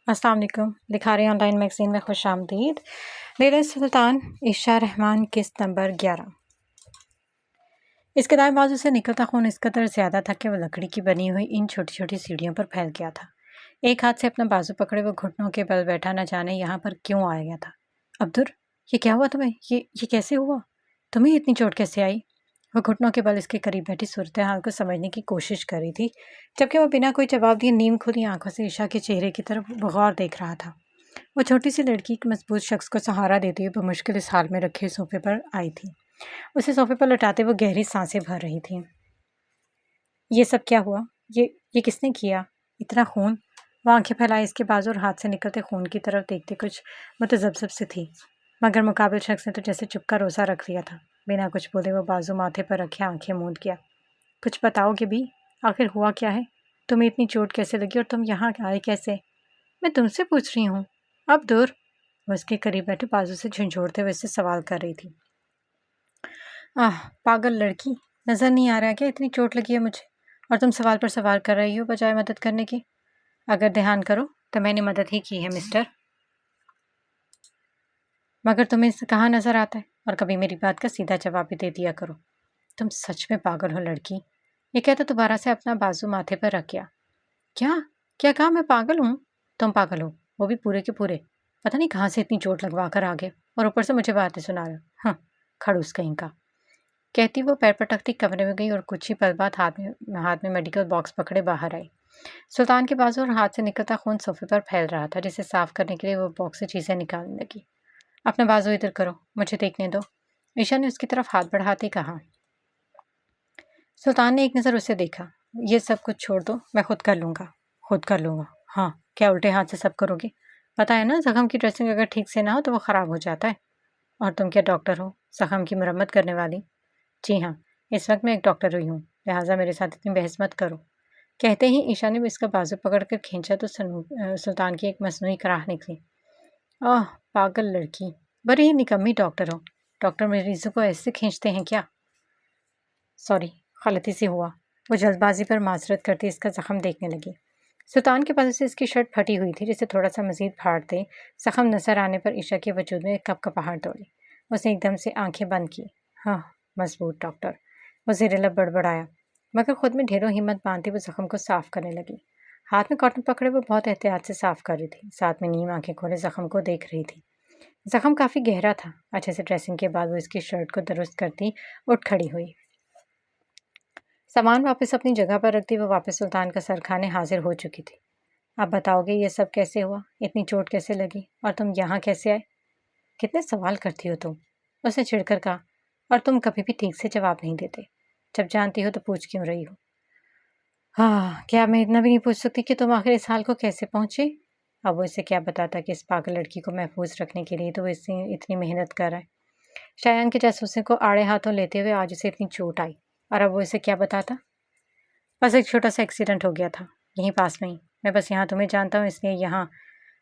अस्सलाम वालेकुम। Likhari online magazine में खुश आमदीद। दिल सुल्तान ईशा रहमान किस्त नंबर 11। इसके दाएं बाजू से निकलता खून इस कदर ज़्यादा था कि वह लकड़ी की बनी हुई इन छोटी छोटी सीढ़ियों पर फैल गया था। एक हाथ से अपना बाजू पकड़े वो घुटनों के बल बैठा, न जाने यहाँ पर क्यों आ गया था। अब्दुर, ये क्या हुआ तुम्हें? ये कैसे हुआ? तुम्हें इतनी चोट कैसे आई? वह घुटनों के बल इसके करीब बैठी सूरत हाल को समझने की कोशिश कर रही थी, जबकि वह बिना कोई जवाब दिए नीम खुली आंखों से ईशा के चेहरे की तरफ बगौर देख रहा था। वो छोटी सी लड़की एक मजबूत शख्स को सहारा देते हुए बमुश्किल इस हाल में रखे सोफे पर आई थी। उसे सोफे पर लौटाते वो गहरी सांसें भर रही थी। ये सब क्या हुआ? ये किसने किया? इतना खून? वह आंखें फैलाए इसके बाजू और हाथ से निकलते खून की तरफ देखते कुछ मुतजब्जब से थी, मगर मुकाबिल शख्स ने तो जैसे चुप का रोसा रख लिया था। बिना कुछ बोले वो बाजू माथे पर रखे आंखें मूंद गया। कुछ बताओगे भी? आखिर हुआ क्या है? तुम्हें इतनी चोट कैसे लगी और तुम यहाँ आए कैसे? मैं तुमसे पूछ रही हूँ। अब दूर। वो उसके करीब बैठे बाजू से झंझोड़ते हुए इससे सवाल कर रही थी। पागल लड़की, नजर नहीं आ रहा क्या इतनी चोट लगी है मुझे, और तुम सवाल पर सवाल कर रही हो बजाय मदद करने की। अगर ध्यान करो तो मैंने मदद ही की है मिस्टर, मगर तुम्हें इससे कहाँ नजर आता है, और कभी मेरी बात का सीधा जवाब भी दे दिया करो। तुम सच में पागल हो लड़की। ये कहता दोबारा से अपना बाजू माथे पर रख गया। क्या क्या कहा? मैं पागल हूँ? तुम पागल हो, वो भी पूरे के पूरे। पता नहीं कहाँ से इतनी चोट लगवा कर आ गए, और ऊपर से मुझे बातें सुना रहे हो। हाँ, खड़ूस कहीं का। कहती वो पैर पटकती कमरे में गई और कुछ ही पल बाद हाथ में मेडिकल बॉक्स पकड़े बाहर आई। सुल्तान के बाजू और हाथ से निकलता खून सोफे पर फैल रहा था, जिसे साफ करने के लिए वो बॉक्स से चीजें निकालने लगी। अपना बाजू इधर करो, मुझे देखने दो, ईशा ने उसकी तरफ हाथ बढ़ाते कहा। सुल्तान ने एक नज़र उसे देखा। ये सब कुछ छोड़ दो, मैं खुद कर लूँगा। खुद कर लूँगा? हाँ, क्या उल्टे हाथ से सब करोगे? पता है ना, जख्म की ड्रेसिंग अगर ठीक से ना हो तो वो ख़राब हो जाता है। और तुम क्या डॉक्टर हो, जख्म की मरम्मत करने वाली? जी हाँ, इस वक्त मैं एक डॉक्टर हुई हूँ, लिहाजा मेरे साथ इतनी बहस मत करो। कहते ही ईशा ने इसका बाजू पकड़कर खींचा तो सुल्तान की एक मसनूई कराह निकली। आह, पागल लड़की, बड़ी ही निकम्मी डॉक्टर हो। डॉक्टर मरीजों को ऐसे खींचते हैं क्या? सॉरी, गलती से हुआ। वो जल्दबाजी पर माजरत करती इसका जख्म देखने लगी। सुल्तान के पास से इसकी शर्ट फटी हुई थी, जिसे थोड़ा सा मजीद फाड़ते जख्म नजर आने पर ईशा के वजूद में कपकपाहट दौड़ी। उसने एकदम से आंखें बंद की। हाँ, मजबूत डॉक्टर, वो ज़ेरेला बड़बड़ाया, मगर खुद में ढेरों हिम्मत बांधती वो जख्म को साफ करने लगी। हाथ में कॉटन पकड़े वो बहुत एहतियात से साफ कर रही थी, साथ में नीम आंखें खोले जख्म को देख रही थी। जख्म काफ़ी गहरा था। अच्छे से ड्रेसिंग के बाद वो इसकी शर्ट को दुरुस्त करती उठ खड़ी हुई। सामान वापस अपनी जगह पर रखती वो वापस सुल्तान का सर खाने हाजिर हो चुकी थी। आप बताओगे ये सब कैसे हुआ? इतनी चोट कैसे लगी? और तुम यहाँ कैसे आए? कितने सवाल करती हो तुम? उसने चिढ़कर कहा। और तुम कभी भी ठीक से जवाब नहीं देते। जब जानती हो तो पूछ क्यों रही हो? हाँ, क्या मैं इतना भी नहीं पूछ सकती कि तुम आखिर इस हाल को कैसे पहुंचे? अब वो इसे क्या बताता कि इस पागल लड़की को महफूज रखने के लिए तो वो इससे इतनी मेहनत कर रहा है। शायान के जासूसों को आड़े हाथों लेते हुए आज उसे इतनी चोट आई, और अब वो इसे क्या बताता? बस एक छोटा सा एक्सीडेंट हो गया था, यहीं पास में ही। मैं बस यहाँ तुम्हें जानता हूँ, इसलिए यहाँ।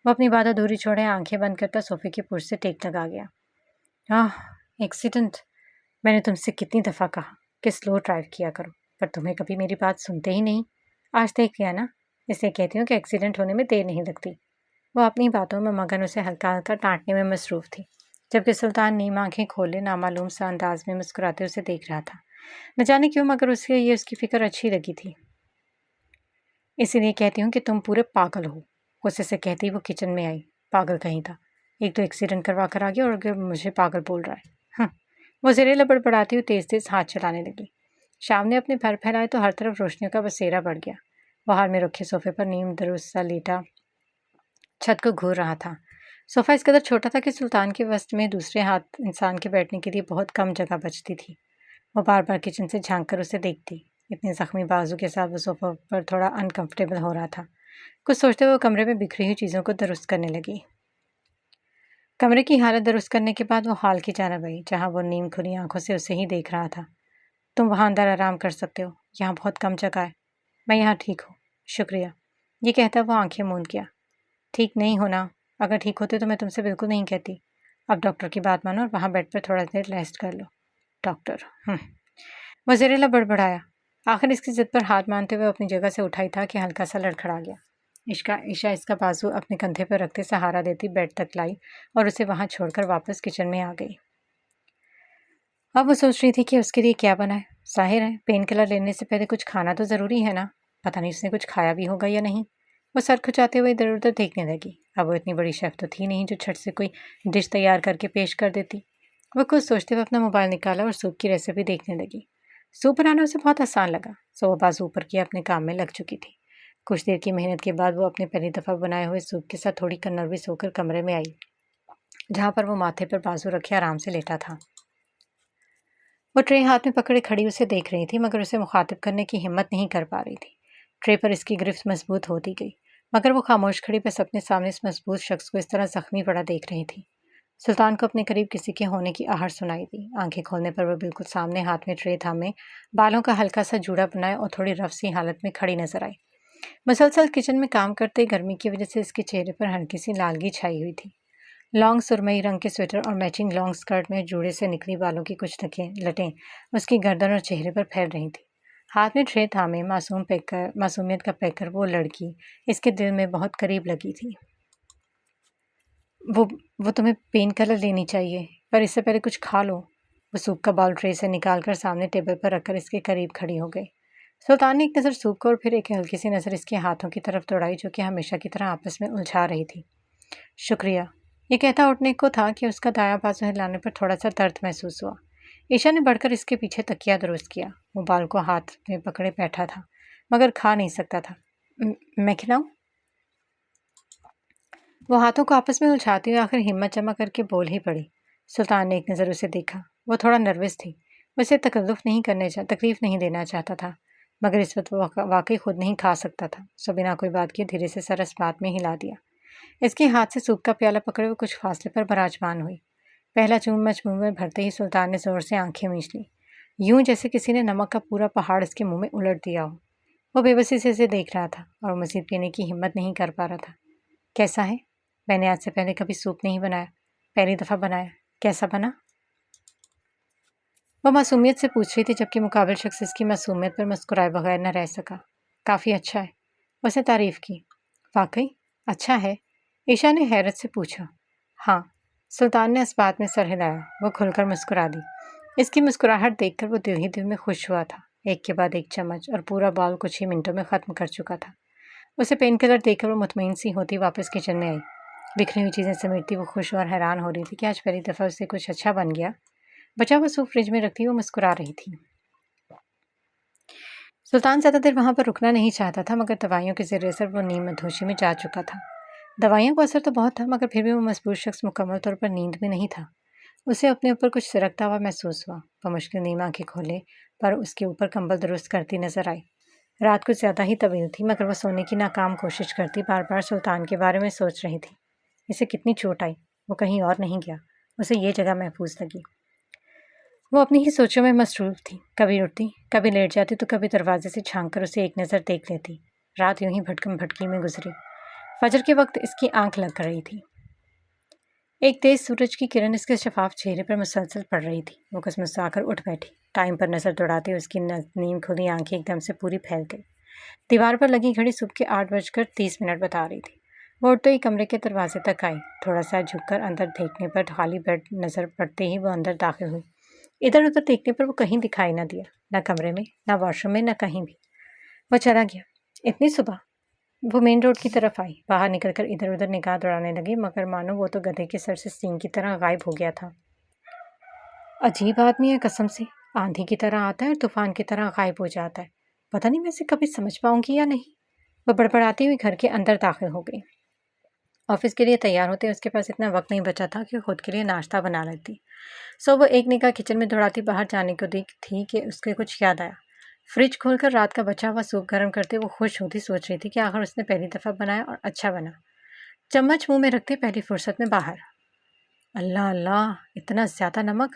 वो अपनी बात अधूरी छोड़े आंखें बंद करता सोफे की पुर्श से टेक लगा गया। आह, एक्सीडेंट? मैंने तुमसे कितनी दफ़ा कहा कि स्लो ड्राइव किया करो, पर तुम्हें कभी मेरी बात सुनते ही नहीं। आज देख लिया ना, इसलिए कहती हूँ कि एक्सीडेंट होने में देर नहीं लगती। वो अपनी बातों में मगन उसे हल्का हल्का डांटने में मसरूफ़ थी, जबकि सुल्तान नीम आंखें खोले नामालूम सा अंदाज में मुस्कुराते उसे देख रहा था। न जाने क्यों, मगर उसे ये उसकी फ़िक्र अच्छी लगी थी। इसीलिए कहती हूँ कि तुम पूरे पागल हो, गुस्से से कहती वो किचन में आई। पागल कहीं था, एक तो एक्सीडेंट करवा कर आ गया और अगर मुझे पागल बोल रहा है। हाँ, वो ज़रेला बड़बड़ाती हुई तेज़ तेज़ हाथ चलाने लगी। शाम ने अपने पैर फैलाए तो हर तरफ रोशनियों का बसेरा बढ़ गया। बाहर में रखे सोफे पर नीम दुरुस्त सा लेटा छत को घूर रहा था। सोफा इस कदर छोटा था कि सुल्तान के वस्त में दूसरे हाथ इंसान के बैठने के लिए बहुत कम जगह बचती थी। वो बार बार किचन से झांक कर उसे देखती। इतने जख्मी बाजू के साथ वो सोफा पर थोड़ा अनकंफर्टेबल हो रहा था। कुछ सोचते हुए वो कमरे में बिखरी हुई चीज़ों को दुरुस्त करने लगी। कमरे की हालत दुरुस्त करने के बाद वो हॉल की जानब आई, जहाँ वो नीम खुली आंखों से उसे ही देख रहा था। तुम वहाँ अंदर आराम कर सकते हो, यहाँ बहुत कम जगह है। मैं यहाँ ठीक हूँ, शुक्रिया। ये कहता वो आंखें मूंद गया। ठीक नहीं होना? अगर ठीक होते तो मैं तुमसे बिल्कुल नहीं कहती। अब डॉक्टर की बात मानो और वहाँ बेड पर थोड़ा देर रेस्ट कर लो। डॉक्टर? वज़ीरेला बड़बड़ाया। आखिर इसकी ज़िद पर हाथ मानते हुए अपनी जगह से उठाई था कि हल्का सा लड़खड़ा गया। ईशा इसका बाजू अपने कंधे पर रखते सहारा देती बेड तक लाई और उसे वहां छोड़कर वापस किचन में आ गई। अब वो सोच रही थी कि उसके लिए क्या बनाए। जाहिर है पेन किलर लेने से पहले कुछ खाना तो ज़रूरी है ना। पता नहीं उसने कुछ खाया भी होगा या नहीं। वो सर खुजाते हुए इधर उधर देखने लगी। अब वो इतनी बड़ी शेफ तो थी नहीं जो छट से कोई डिश तैयार करके पेश कर देती। वो कुछ सोचते हुए अपना मोबाइल निकाला और सूप की रेसिपी देखने लगी। सूप बनाना उसे बहुत आसान लगा, सो वो बाजू ऊपर किए अपने काम में लग चुकी थी। कुछ देर की मेहनत के बाद वो अपने पहली दफ़ा बनाए हुए सूप के साथ थोड़ी नर्वस होकर कमरे में आई, जहाँ पर वो माथे पर बाजू रखे आराम से लेटा था। वो ट्रे हाथ में पकड़े खड़ी उसे देख रही थी, मगर उसे मुखातिब करने की हिम्मत नहीं कर पा रही थी। ट्रे पर इसकी गिरफ्त मजबूत होती गई, मगर वो खामोश खड़ी बस अपने सामने इस मजबूत शख्स को इस तरह जख्मी पड़ा देख रही थी। सुल्तान को अपने करीब किसी के होने की आहट सुनाई दी। आंखें खोलने पर वह बिल्कुल सामने हाथ में ट्रे थामे, बालों का हल्का सा जूड़ा बनाए और थोड़ी रफ सी हालत में खड़ी नजर आई। मुसलसल किचन में काम करते गर्मी की वजह से इसके चेहरे पर हल्की सी लालगी छाई हुई थी। लॉन्ग सुरमई रंग के स्वेटर और मैचिंग लॉन्ग स्कर्ट में जूड़े से निकली बालों की कुछ लटें उसकी गर्दन और चेहरे पर फैल रही थी। हाथ में ट्रे थामे मासूमियत का पैकर वो लड़की इसके दिल में बहुत करीब लगी थी। वो वो तुम्हें पेन किलर लेनी चाहिए, पर इससे पहले कुछ खा लो। वो सूप का बाउल ट्रे से निकालकर सामने टेबल पर रखकर इसके करीब खड़ी हो गई। सुल्तान ने एक नज़र सूप को और फिर एक हल्की सी नज़र इसके हाथों की तरफ दौड़ाई, जो कि हमेशा की तरह आपस में उलझा रही थी। शुक्रिया, ये कहता उठने को था कि उसका दायां बाजू हिलाने पर थोड़ा सा दर्द महसूस हुआ। ईशा ने बढ़कर इसके पीछे तकिया दुरुस्त किया। वो बाल को हाथ में पकड़े बैठा था, मगर खा नहीं सकता था। मैं खिलाऊं? वो हाथों को आपस में उलझाती हुई आखिर हिम्मत जमा करके बोल ही पड़ी। सुल्तान ने एक नज़र उसे देखा। वो थोड़ा नर्वस थी। वो इसे तकलीफ नहीं देना चाहता था, मगर इस वक्त वो वाकई खुद नहीं खा सकता था। सो बिना कोई बात किए धीरे से सर इस बात में हिला दिया। इसके हाथ से सूप का प्याला पकड़े हुए कुछ फासले पर विराजमान हुई। पहला चम्मच मुंह में भरते ही सुल्तान ने जोर से आंखें मींच ली, यूं जैसे किसी ने नमक का पूरा पहाड़ इसके मुंह में उलट दिया हो। वो बेबसी से इसे देख रहा था और मजीद पीने की हिम्मत नहीं कर पा रहा था। कैसा है? मैंने आज से पहले कभी सूप नहीं बनाया, पहली दफ़ा बनाया। कैसा बना? वह मासूमियत से पूछ रही थी, जबकि मुकाबिल शख्स इसकी मासूमियत पर मुस्कुराए बगैर न रह सका। काफ़ी अच्छा है, उसने तारीफ की। वाकई अच्छा है? ईशा ने हैरत से पूछा। हाँ, सुल्तान ने इस बात में सर हिलाया। वो खुलकर मुस्कुरा दी। इसकी मुस्कुराहट देखकर वो दिल ही दिल में खुश हुआ था। एक के बाद एक चम्मच और पूरा बाउल कुछ ही मिनटों में ख़त्म कर चुका था। उसे पेन किलर देखकर वो मुतमईन सी होती वापस किचन में आई। बिखरी हुई चीज़ें समेटती वो खुश और हैरान हो रही थी कि आज पहली दफ़ा उससे कुछ अच्छा बन गया। बचा हुआ सूप फ्रिज में रखती वो मुस्कुरा रही थी। सुल्तान ज़्यादा देर वहाँ पर रुकना नहीं चाहता था, मगर दवाइयों के ज़रिए से वो नींद मधोशी में जा चुका था। दवाइयों का असर तो बहुत था, मगर फिर भी वो मजबूर शख्स मुकम्मल तौर पर नींद में नहीं था। उसे अपने ऊपर कुछ सिरकता हुआ महसूस हुआ। वह मुश्किल नीम आंखें खोले पर उसके ऊपर कंबल दुरुस्त करती नजर आई। रात कुछ ज़्यादा ही तवील थी, मगर वह सोने की नाकाम कोशिश करती बार बार सुल्तान के बारे में सोच रही थी। इसे कितनी चोट आई, वो कहीं और नहीं गया, उसे ये जगह महफूज लगी। वो अपनी ही सोचों में मसरूफ थी। कभी उठती, कभी लेट जाती, तो कभी दरवाजे से झांक कर उसे एक नज़र देख लेती। रात यूं ही भटकम भटकी में गुजरी। फजर के वक्त इसकी आंख लग रही थी। एक तेज सूरज की किरण इसके शफाफ चेहरे पर मुसलसल पड़ रही थी। वो कसमुसाकर उठ बैठी। टाइम पर नजर दौड़ाते उसकी नींद खुली आंखें एकदम से पूरी फैल गई। दीवार पर लगी घड़ी सुबह के 8:30 बता रही थी। वो उठते ही कमरे के दरवाजे तक आई। थोड़ा सा झुककर अंदर देखने पर खाली बेड नजर पड़ते ही वो अंदर दाखिल हुई। इधर उधर देखने पर वो कहीं दिखाई न दिया, न कमरे में, न वॉशरूम में, न कहीं भी। वो चला गया। इतनी सुबह? वो मेन रोड की तरफ आई। बाहर निकलकर इधर उधर निगाह दौड़ाने लगी, मगर मानो वो तो गधे के सर से सींग की तरह गायब हो गया था। अजीब आदमी है कसम से। आंधी की तरह आता है और तूफान की तरह गायब हो जाता है। पता नहीं मैं इसे कभी समझ पाऊंगी या नहीं। वह बड़बड़ाती हुई घर के अंदर दाखिल हो गई। ऑफिस के लिए तैयार होते उसके पास इतना वक्त नहीं बचा था कि खुद के लिए नाश्ता बना लेती। सो वो एक निगाह किचन में दौड़ाती बाहर जाने को दी थी कि उसके कुछ याद आया। फ्रिज खोलकर रात का बचा हुआ सूप गर्म करते वो खुश होती सोच रही थी कि आखिर उसने पहली दफ़ा बनाया और अच्छा बना। चम्मच मुंह में रखते पहली फुर्सत में बाहर। अल्लाह अल्लाह, इतना ज़्यादा नमक!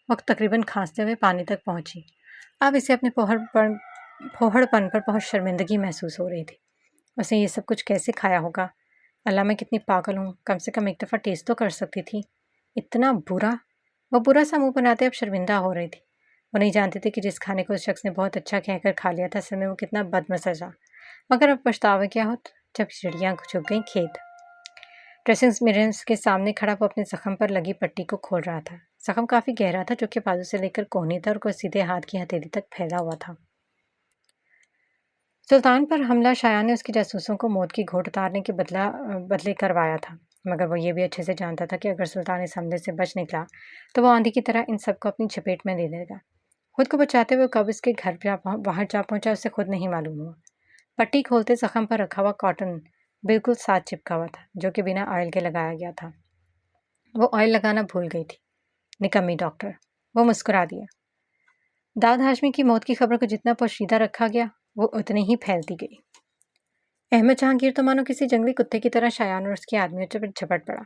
वक्त तकरीबन खांसते हुए पानी तक पहुंची। अब इसे अपने फोहड़पन पर बहुत शर्मिंदगी महसूस हो रही थी। उसे ये सब कुछ कैसे खाया होगा? अल्लाह, मैं कितनी पागल हूँ। कम से कम एक दफ़ा टेस्ट तो कर सकती थी। इतना बुरा! वह बुरा सा मुंह बनाते अब शर्मिंदा हो रही थी। वो नहीं जानती थी कि जिस खाने को उस शख्स ने बहुत अच्छा कहकर खा लिया था, असल में वो कितना बदमज़ा था। मगर अब पछतावा क्या होता? जब चिड़ियाँ झुक गईं खेत। ड्रेसिंग मिरर्स के सामने खड़ा वो अपने जख्म पर लगी पट्टी को खोल रहा था। जख्म काफ़ी गहरा था, जो कि बाजू से लेकर कोहनी तक और सीधे हाथ की हथेली तक फैला हुआ था। सुल्तान पर हमला शाया ने उसके जासूसों को मौत की घोट उतारने के बदले करवाया था, मगर वो ये भी अच्छे से जानता था कि अगर सुल्तान इस हमले से बच निकला तो वो आंधी की तरह इन सबको अपनी चपेट में ले लेगा। खुद को बचाते हुए कब इसके घर बाहर जा पहुंचा उसे खुद नहीं मालूम हुआ। पट्टी खोलते जख्म पर रखा हुआ कॉटन बिल्कुल साथ चिपका हुआ था, जो कि बिना ऑयल के लगाया गया था। वो ऑयल लगाना भूल गई थी। निकम्मी डॉक्टर। वो मुस्कुरा दिया। दाऊद हाशमी की मौत की खबर को जितना पोशीदा रखा गया वो उतनी ही फैलती गई। अहमद जहांगीर तो मानो किसी जंगली कुत्ते की तरह शायान और उसके आदमियों पर झपट पड़ा।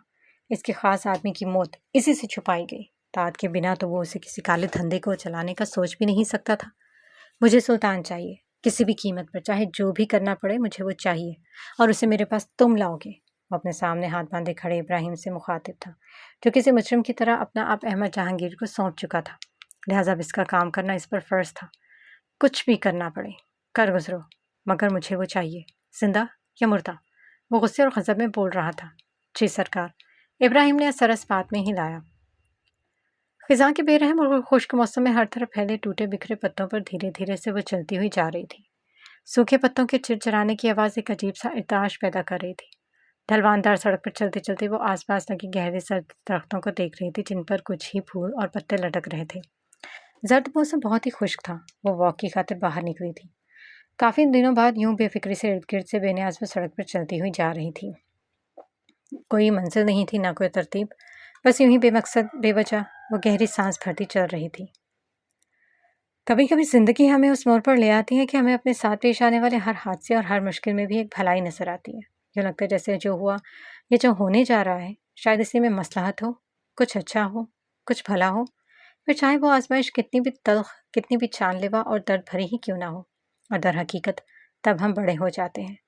इसके खास आदमी की मौत इसी से छुपाई गई। दाद के बिना तो वो उसे किसी काले धंधे को चलाने का सोच भी नहीं सकता था। मुझे सुल्तान चाहिए, किसी भी कीमत पर, चाहे जो भी करना पड़े मुझे वो चाहिए, और उसे मेरे पास तुम लाओगे। वो अपने सामने हाथ बांधे खड़े इब्राहिम से मुखातिब था, जो किसी मुजरिम की तरह अपना आप अहमद जहांगीर को सौंप चुका था। लिहाजा अब इसका काम करना इस पर फर्ज था। कुछ भी करना पड़े कर गुजरो, मगर मुझे वो चाहिए, जिंदा या मुर्दा। वो गुस्से और गज़ब में बोल रहा था। जी सरकार, इब्राहिम ने सरस बात में ही लाया। खिज़ां के बेरहम और खुश्क मौसम में हर तरफ फैले टूटे बिखरे पत्तों पर धीरे धीरे से वो चलती हुई जा रही थी। सूखे पत्तों के चिरचिराने की आवाज़ एक अजीब सा इर्ताश पैदा कर रही थी। ढलवानदार सड़क पर चलते चलते वो आसपास लगे गहरे सर्द दरख्तों को देख रही थी, जिन पर कुछ ही फूल और पत्ते लटक रहे थे। जर्द मौसम बहुत ही खुश्क था। वो वॉक की खातिर बाहर निकली थी। काफ़ी दिनों बाद यूं बेफिक्री से इर्द गिर्द से बेनियाज वो सड़क पर चलती हुई जा रही थी। कोई मंजिल नहीं थी, ना कोई तरतीब, बस यूं ही बेमकसद बेवजह वो गहरी सांस भरती चल रही थी। कभी कभी जिंदगी हमें उस मोड़ पर ले आती है कि हमें अपने साथ पेश आने वाले हर हादसे और हर मुश्किल में भी एक भलाई नजर आती है। यूँ लगता है जैसे जो हुआ या जो होने जा रहा है, शायद इसी में मसलहत हो, कुछ अच्छा हो, कुछ भला हो। फिर चाहे वो आजमाइश कितनी भी तल्ख, कितनी भी जानलेवा और दर्द भरी ही क्यों ना हो। और दर हकीकत तब हम बड़े हो जाते हैं।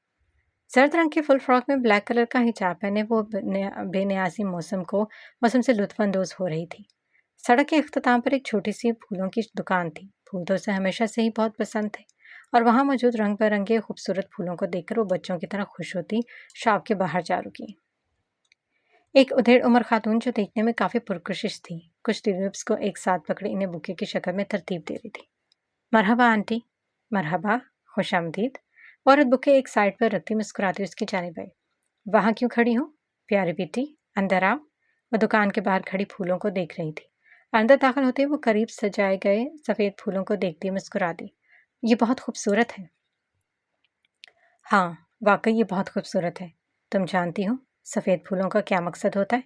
सर्द रंग के फुल फ्रॉक में ब्लैक कलर का हिजाब पहने वो बेनियाजी मौसम से लुत्फानंदोज हो रही थी। सड़क के अख्ताम पर एक छोटी सी फूलों की दुकान थी। फूल तो उसे हमेशा से ही बहुत पसंद थे, और वहाँ मौजूद रंग बिरंगे खूबसूरत फूलों को देखकर वो बच्चों की तरह खुश होती शॉप के बाहर जा रुकी। एक उधेड़ उम्र खातून, जो देखने में काफ़ी पुरकशिश थी, कुछ ट्यूलिप्स को एक साथ पकड़े इन्हें बुके की शक्ल में तरतीब दे रही थी। मरहबा आंटी। मरहबा, खुश आमदीद। औरत बुके एक साइड पर रखती मुस्कुराती उसकी जानिब आई। वहाँ क्यों खड़ी हो प्यारी बेटी, अंदर आओ। वो दुकान के बाहर खड़ी फूलों को देख रही थी। अंदर दाखिल होते ही वो करीब सजाए गए सफ़ेद फूलों को देखती मुस्कुरा दी। ये बहुत खूबसूरत है। हाँ, वाकई ये बहुत खूबसूरत है। तुम जानती हो सफ़ेद फूलों का क्या मकसद होता है?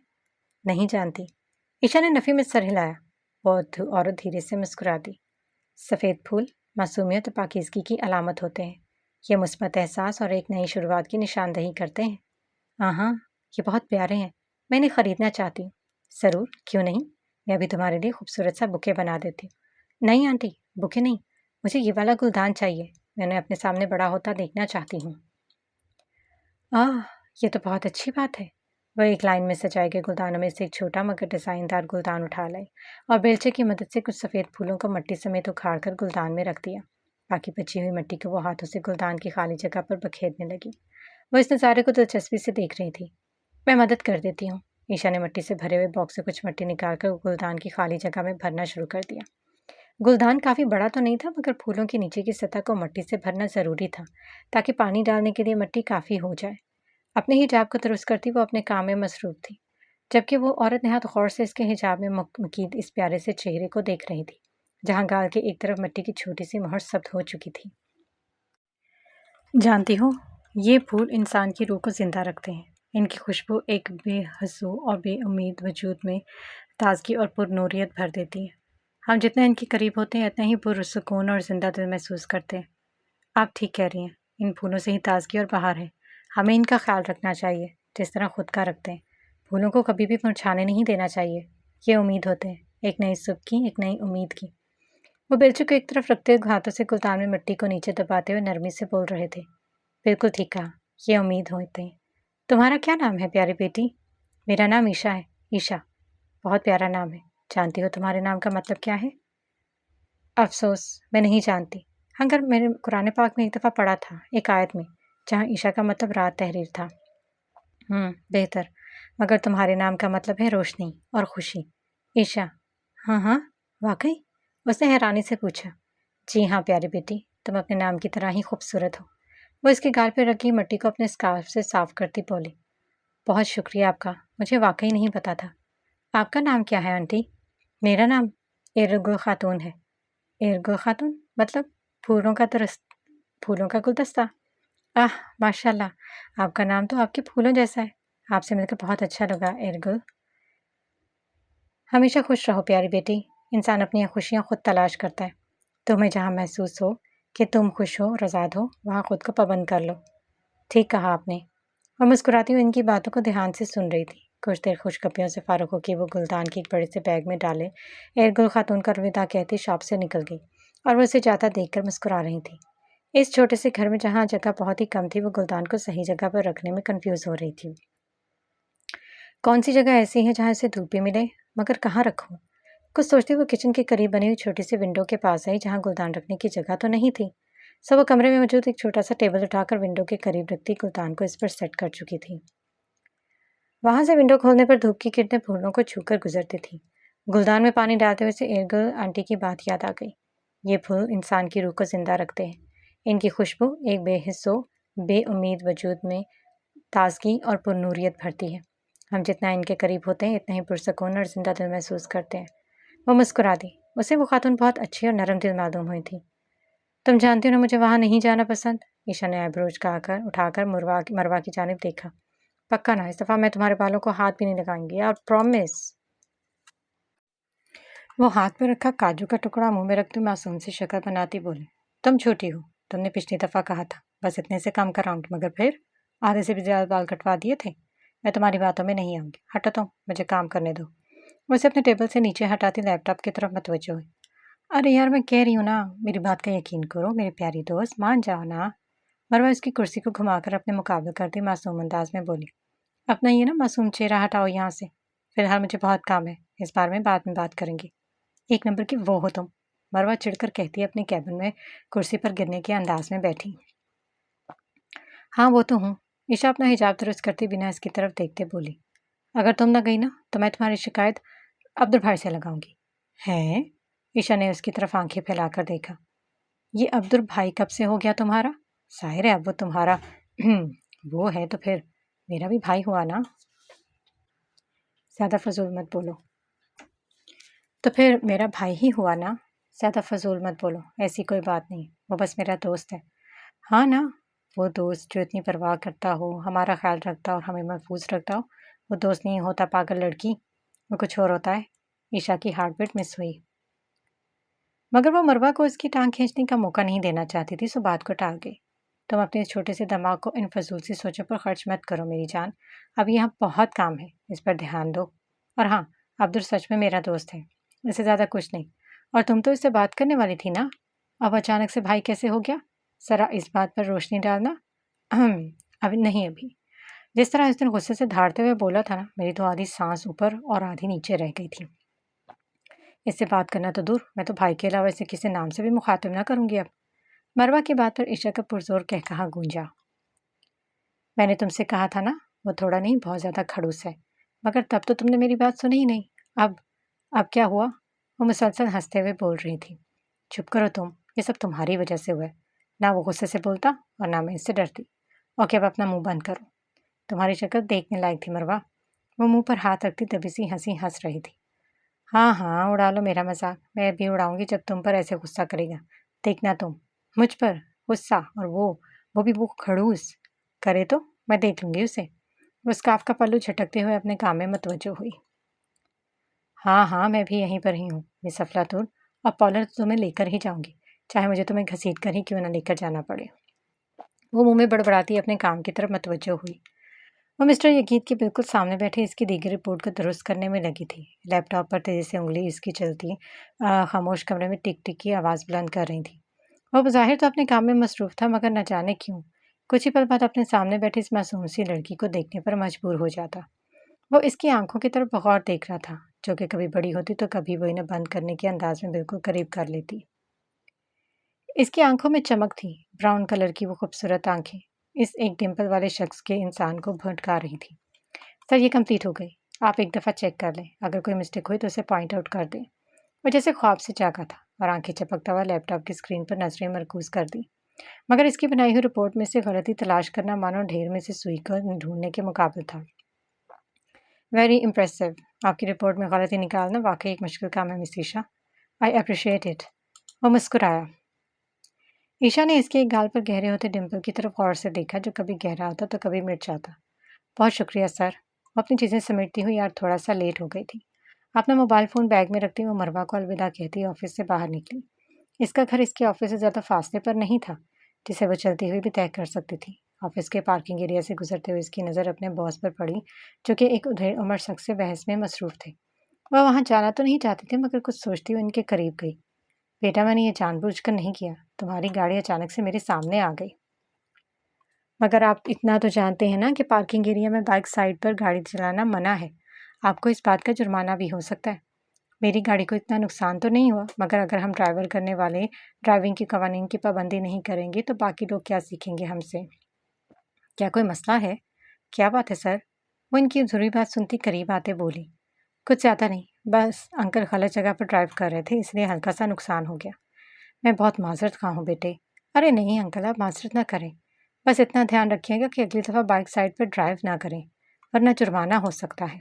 नहीं जानती। ईशा ने नफ़ी में सर हिलाया। वो औरत धीरे से मुस्कुरा दी। सफ़ेद फूल मासूमियत और पाकीज़गी की अलामत होते हैं। ये मुस्बत एहसास और एक नई शुरुआत की निशानदही करते हैं। हाँ, ये बहुत प्यारे हैं। मैं इन्हें ख़रीदना चाहती हूँ। ज़रूर, क्यों नहीं। मैं अभी तुम्हारे लिए खूबसूरत सा बुके बना देती हूँ। नहीं आंटी, बुके नहीं, मुझे ये वाला गुलदान चाहिए। मैं उन्हें अपने सामने बड़ा होता देखना चाहती हूँ। आह, ये तो बहुत अच्छी बात है। वह एक लाइन में सजाए गए गुलदानों में से एक छोटा मगर डिज़ाइनदार गुलदान उठा लाई और बेलचे की मदद से कुछ सफ़ेद फूलों को मिट्टी समेत उखाड़ कर गुलदान में रख दिया। बाकी बची हुई मिट्टी को वो हाथों से गुलदान की खाली जगह पर बखेरने लगी। वह इस नज़ारे को दिलचस्पी से देख रही थी। मैं मदद कर देती हूँ। ईशा ने मिट्टी से भरे हुए बॉक्स से कुछ मिट्टी निकालकर गुलदान की खाली जगह में भरना शुरू कर दिया। गुलदान काफ़ी बड़ा तो नहीं था, मगर फूलों की नीचे की सतह को मिट्टी से भरना ज़रूरी था, ताकि पानी डालने के लिए मिट्टी काफ़ी हो जाए। अपने हिजाब को दुरुस्त करती वो अपने काम में मसरूफ थी, जबकि वो औरत नहायत गौर से इसके हिजाब में मकीद इस प्यारे से चेहरे को देख रही थी, जहाँ गाल के एक तरफ मिट्टी की छोटी सी मोहर सब्ज हो चुकी थी। जानती हो, ये फूल इंसान की रूह को जिंदा रखते हैं। इनकी खुशबू एक बेहसू और बेउम्मीद वजूद में ताजगी और पुरनूरियत भर देती है। हम जितना इनके करीब होते हैं, इतना ही पुरसुकून और जिंदा दिल महसूस करते हैं। आप ठीक कह रही हैं, इन फूलों से ही ताजगी और बहार है। हमें इनका ख्याल रखना चाहिए, जिस तरह खुद का रखते हैं। फूलों को कभी भी मुरझाने नहीं देना चाहिए। ये उम्मीद होते हैं, एक नई सुबह की, एक नई उम्मीद की। वो बेलचे को एक तरफ रखते हुए हाथों से गुलदान में मिट्टी को नीचे दबाते हुए नरमी से बोल रहे थे। बिल्कुल ठीक कहा, ये उम्मीद होते हैं। तुम्हारा क्या नाम है प्यारी बेटी? मेरा नाम ईशा है। ईशा, बहुत प्यारा नाम है। जानती हो तुम्हारे नाम का मतलब क्या है? अफसोस, मैं नहीं जानती। हाँ, अगर मैंने कुरान पाक में एक दफ़ा पढ़ा था, एक आयत में, जहाँ ईशा का मतलब रात तहरीर था। बेहतर। मगर तुम्हारे नाम का मतलब है रोशनी और खुशी। ईशा। हाँ हाँ, वाकई? उसने हैरानी से पूछा। जी हाँ प्यारी बेटी, तुम अपने नाम की तरह ही खूबसूरत हो। वो इसके गाल पर रखी मिट्टी को अपने स्कार्फ से साफ करती बोली। बहुत शुक्रिया आपका, मुझे वाकई नहीं पता था। आपका नाम क्या है आंटी? मेरा नाम इरगुल खातून है। इरगुल खातून मतलब फूलों का फूलों का गुलदस्ता। आह माशाल्लाह, आपका नाम तो आपके फूलों जैसा है। आपसे मिलकर बहुत अच्छा लगा इरगुल। हमेशा खुश रहो प्यारी बेटी। इंसान अपनी खुशियाँ खुद तलाश करता है। तुम्हें जहाँ महसूस हो कि तुम खुश हो, रज़ाद हो, वहाँ खुद को पाबंद कर लो। ठीक कहा आपने। और मुस्कुराती हुई इनकी बातों को ध्यान से सुन रही थी। कुछ देर खुशगपियों से फारुक होकर वो गुलदान के एक बड़े से बैग में डाले एयरगुल खातून का अलविदा कहती शॉप से निकल गई और वो उसे जाता देखकर मुस्कुरा रही थी। इस छोटे से घर में जहाँ जगह बहुत ही कम थी, वो गुलदान को सही जगह पर रखने में कंफ्यूज हो रही थी। कौन सी जगह ऐसी है जहाँ इसे धूप भी मिले, मगर कहाँ रखूँ? कुछ सोचते हुए किचन के करीब बनी हुई छोटी सी विंडो के पास आई, जहाँ गुलदान रखने की जगह तो नहीं थी। सब वो कमरे में मौजूद एक छोटा सा टेबल उठाकर विंडो के करीब रखती गुलदान को इस पर सेट कर चुकी थी। वहां से विंडो खोलने पर धूप की किरणें फूलों को छूकर गुजरती थी। गुलदान में पानी डालते हुए से एयरगर्ल आंटी की बात याद आ गई। ये फूल इंसान की रूह को जिंदा रखते हैं। इनकी खुशबू एक बेहिस्सो बेउम्मीद वजूद में ताजगी और पुरनूरियत भरती है। हम जितना इनके करीब होते हैं, इतना ही पुरसकून और जिंदा दिल महसूस करते हैं। वो मुस्कुरा दी। उसे वो खातून बहुत अच्छी और नरम दिल मालूम हुई थी। तुम जानती हो ना, मुझे वहां नहीं जाना पसंद। ईशा ने आईब्रोज का आकर उठाकर मरवा की जानिब देखा। पक्का ना, इस दफा मैं तुम्हारे बालों को हाथ भी नहीं लगाऊंगी, और प्रॉमिस। वो हाथ पर रखा काजू का टुकड़ा मुंह में रखती मासूम सी शक्ल बनाती बोली। तुम छोटी हो। तुमने पिछली दफा कहा था बस इतने से काम कराऊंगी, मगर फिर आधे से भी ज्यादा बाल कटवा दिए थे। मैं तुम्हारी बातों में नहीं आऊंगी। हटो तुम, मुझे काम करने दो। उसे अपने टेबल से नीचे हटाती लैपटॉप की तरफ मतवज्जो हुई। अरे यार, मैं कह रही हूँ ना, मेरी बात का यकीन करो मेरी प्यारी दोस्त, मान जाओ ना। मरवा उसकी कुर्सी को घुमाकर अपने मुकाबले करती मासूम अंदाज में बोली। अपना ये ना मासूम चेहरा हटाओ यहाँ से। फिलहाल मुझे बहुत काम है, इस बारे में बाद में बात करेंगे। एक नंबर की वो हो तुम। मरवा चिढ़कर कहती अपने कैबिन में कुर्सी पर गिरने के अंदाज में बैठी। हाँ वो तो हूँ। ईशा अपना हिजाब दुरुस्त करती बिना इसकी तरफ देखते बोली। अगर तुम ना गई ना, तो मैं तुम्हारी शिकायत अब्दुल भाई से लगाऊंगी। हैं? ईशा ने उसकी तरफ आंखें फैलाकर देखा। ये अब्दुल भाई कब से हो गया तुम्हारा? जाहिर है अब वो तुम्हारा वो है तो फिर मेरा भी भाई हुआ ना। ज्यादा फजूल मत बोलो। तो फिर मेरा भाई ही हुआ ना। ज्यादा फजूल मत बोलो, ऐसी कोई बात नहीं, वो बस मेरा दोस्त है। हाँ ना, वो दोस्त जो इतनी परवाह करता हो, हमारा ख्याल रखता और हमें महफूज रखता हो, वो दोस्त नहीं होता पागल लड़की। वो कुछ और होता है। ईशा की हार्ट बीट मिस हुई। मगर वो मरवा को उसकी टांग खींचने का मौका नहीं देना चाहती थी, सो बात को टाल गई। तुम अपने इस छोटे से दिमाग को इन फजूल सी सोचों पर खर्च मत करो मेरी जान। अब यहाँ बहुत काम है, इस पर ध्यान दो। और हाँ, अब्दुल सच में मेरा दोस्त है, इससे ज़्यादा कुछ नहीं। और तुम तो इससे बात करने वाली थी ना, अब अचानक से भाई कैसे हो गया? ज़रा इस बात पर रोशनी डालना। अभी नहीं, अभी जिस तरह इस दिन गुस्से से धाड़ते हुए बोला था ना, मेरी तो आधी सांस ऊपर और आधी नीचे रह गई थी। इससे बात करना तो दूर, मैं तो भाई के अलावा इसे किसी नाम से भी मुखातिब ना करूंगी अब। मरवा की बात पर ईशा का पुरजोर कह कहा गूंजा। मैंने तुमसे कहा था ना, वो थोड़ा नहीं बहुत ज़्यादा खड़ूस है। मगर तब तो तुमने मेरी बात सुनी ही नहीं। अब क्या हुआ? वो मुसलसल हंसते हुए बोल रही थी। चुप करो तुम, ये सब तुम्हारी वजह से हुआ है। ना वो गुस्से से बोलता और ना मैं इससे डरती। ओके, अब अपना मुंह बंद करो। तुम्हारी शक्ल देखने लायक थी मरवा। वो मुंह पर हाथ रखती दबी सी हंसी हंस रही थी। हाँ हाँ, उड़ा लो मेरा मजाक, मैं भी उड़ाऊंगी जब तुम पर ऐसे गुस्सा करेगा। देखना तुम मुझ पर गुस्सा, और वो भी वो खड़ूस करे तो मैं देख लूंगी उसे। वो स्कार्फ का पल्लू झटकते हुए अपने काम में मतवज्जो हुई। हाँ हाँ, मैं भी यहीं पर ही हूँ मिस अफलातून, और पॉलर तो तुम्हें लेकर ही जाऊंगी, चाहे मुझे तुम्हें घसीट कर ही क्यों ना लेकर जाना पड़े। वो मुंह में बड़बड़ाती अपने काम की तरफ मतवज्जो हुई। वो मिस्टर यकीत के बिल्कुल सामने बैठे इसकी दीगी रिपोर्ट को दुरुस्त करने में लगी थी। लैपटॉप पर तेजी से उंगली इसकी चलती खामोश कमरे में टिक टिक की आवाज़ बुलंद कर रही थी। वो बज़ाहिर तो अपने काम में मसरूफ़ था, मगर न जाने क्यों कुछ ही पल बाद अपने सामने बैठी इस मासूम सी लड़की को देखने पर मजबूर हो जाता। वो इसकी आंखों की तरफ बगौर देख रहा था, जो कि कभी बड़ी होती तो कभी वो इन्हें बंद करने के अंदाज में बिल्कुल करीब कर लेती। इसकी आंखों में चमक थी, ब्राउन कलर की वो खूबसूरत आंखें, इस एक डिम्पल वाले शख्स के इंसान को भटका रही थी। सर, ये कंप्लीट हो गई। आप एक दफ़ा चेक कर लें। अगर कोई मिस्टेक हुई तो उसे पॉइंट आउट कर दें। वो जैसे ख्वाब से जागा था और आंखें चपकता हुआ लैपटॉप की स्क्रीन पर नजरें मरकूज कर दी। मगर इसकी बनाई हुई रिपोर्ट में से गलती तलाश करना मानो ढेर में से सुई को ढूंढने के मुकाबले था। Very impressive. आपकी रिपोर्ट में गलती निकालना वाकई एक मुश्किल काम है miss Isha. I appreciate it. वो मुस्कुराया। ईशा ने इसके एक गाल पर गहरे होते डिम्पल की तरफ गौर से देखा, जो कभी गहरा होता तो कभी मिट जाता। बहुत शुक्रिया सर। वो अपनी चीज़ें समेटती हुई यार थोड़ा सा लेट हो गई थी। अपना मोबाइल फ़ोन बैग में रखती वो मरवा को अलविदा कहती ऑफिस से बाहर निकली। इसका घर इसके ऑफिस से ज़्यादा फासले पर नहीं था, जिसे वो चलती हुई भी तय कर सकती थी। ऑफिस के पार्किंग एरिया से गुजरते हुए इसकी नज़र अपने बॉस पर पड़ी, जो कि एक उधेड़ उम्र शख्स से बहस में मसरूफ थे। वह वहाँ जाना तो नहीं चाहती थी, मगर कुछ सोचती हुई इनके करीब गई। बेटा, मैंने ये जानबूझकर नहीं किया। तुम्हारी गाड़ी अचानक से मेरे सामने आ गई। मगर आप इतना तो जानते हैं ना कि पार्किंग एरिया में बाइक साइड पर गाड़ी चलाना मना है। आपको इस बात का जुर्माना भी हो सकता है। मेरी गाड़ी को इतना नुकसान तो नहीं हुआ, मगर अगर हम ड्राइवर करने वाले ड्राइविंग के कवानीन की पाबंदी नहीं करेंगे तो बाकी लोग क्या सीखेंगे हमसे। क्या कोई मसला है? क्या बात है सर? वो इनकी अधूरी बात सुनती करीब आते बोली। कुछ ज़्यादा नहीं, बस अंकल गलत जगह पर ड्राइव कर रहे थे, इसलिए हल्का सा नुकसान हो गया। मैं बहुत माजरत खा हूँ बेटे। अरे नहीं अंकल, आप माजरत ना करें। बस इतना ध्यान रखिएगा कि अगली दफ़ा बाइक साइड पर ड्राइव ना करें, वरना जुर्माना हो सकता है।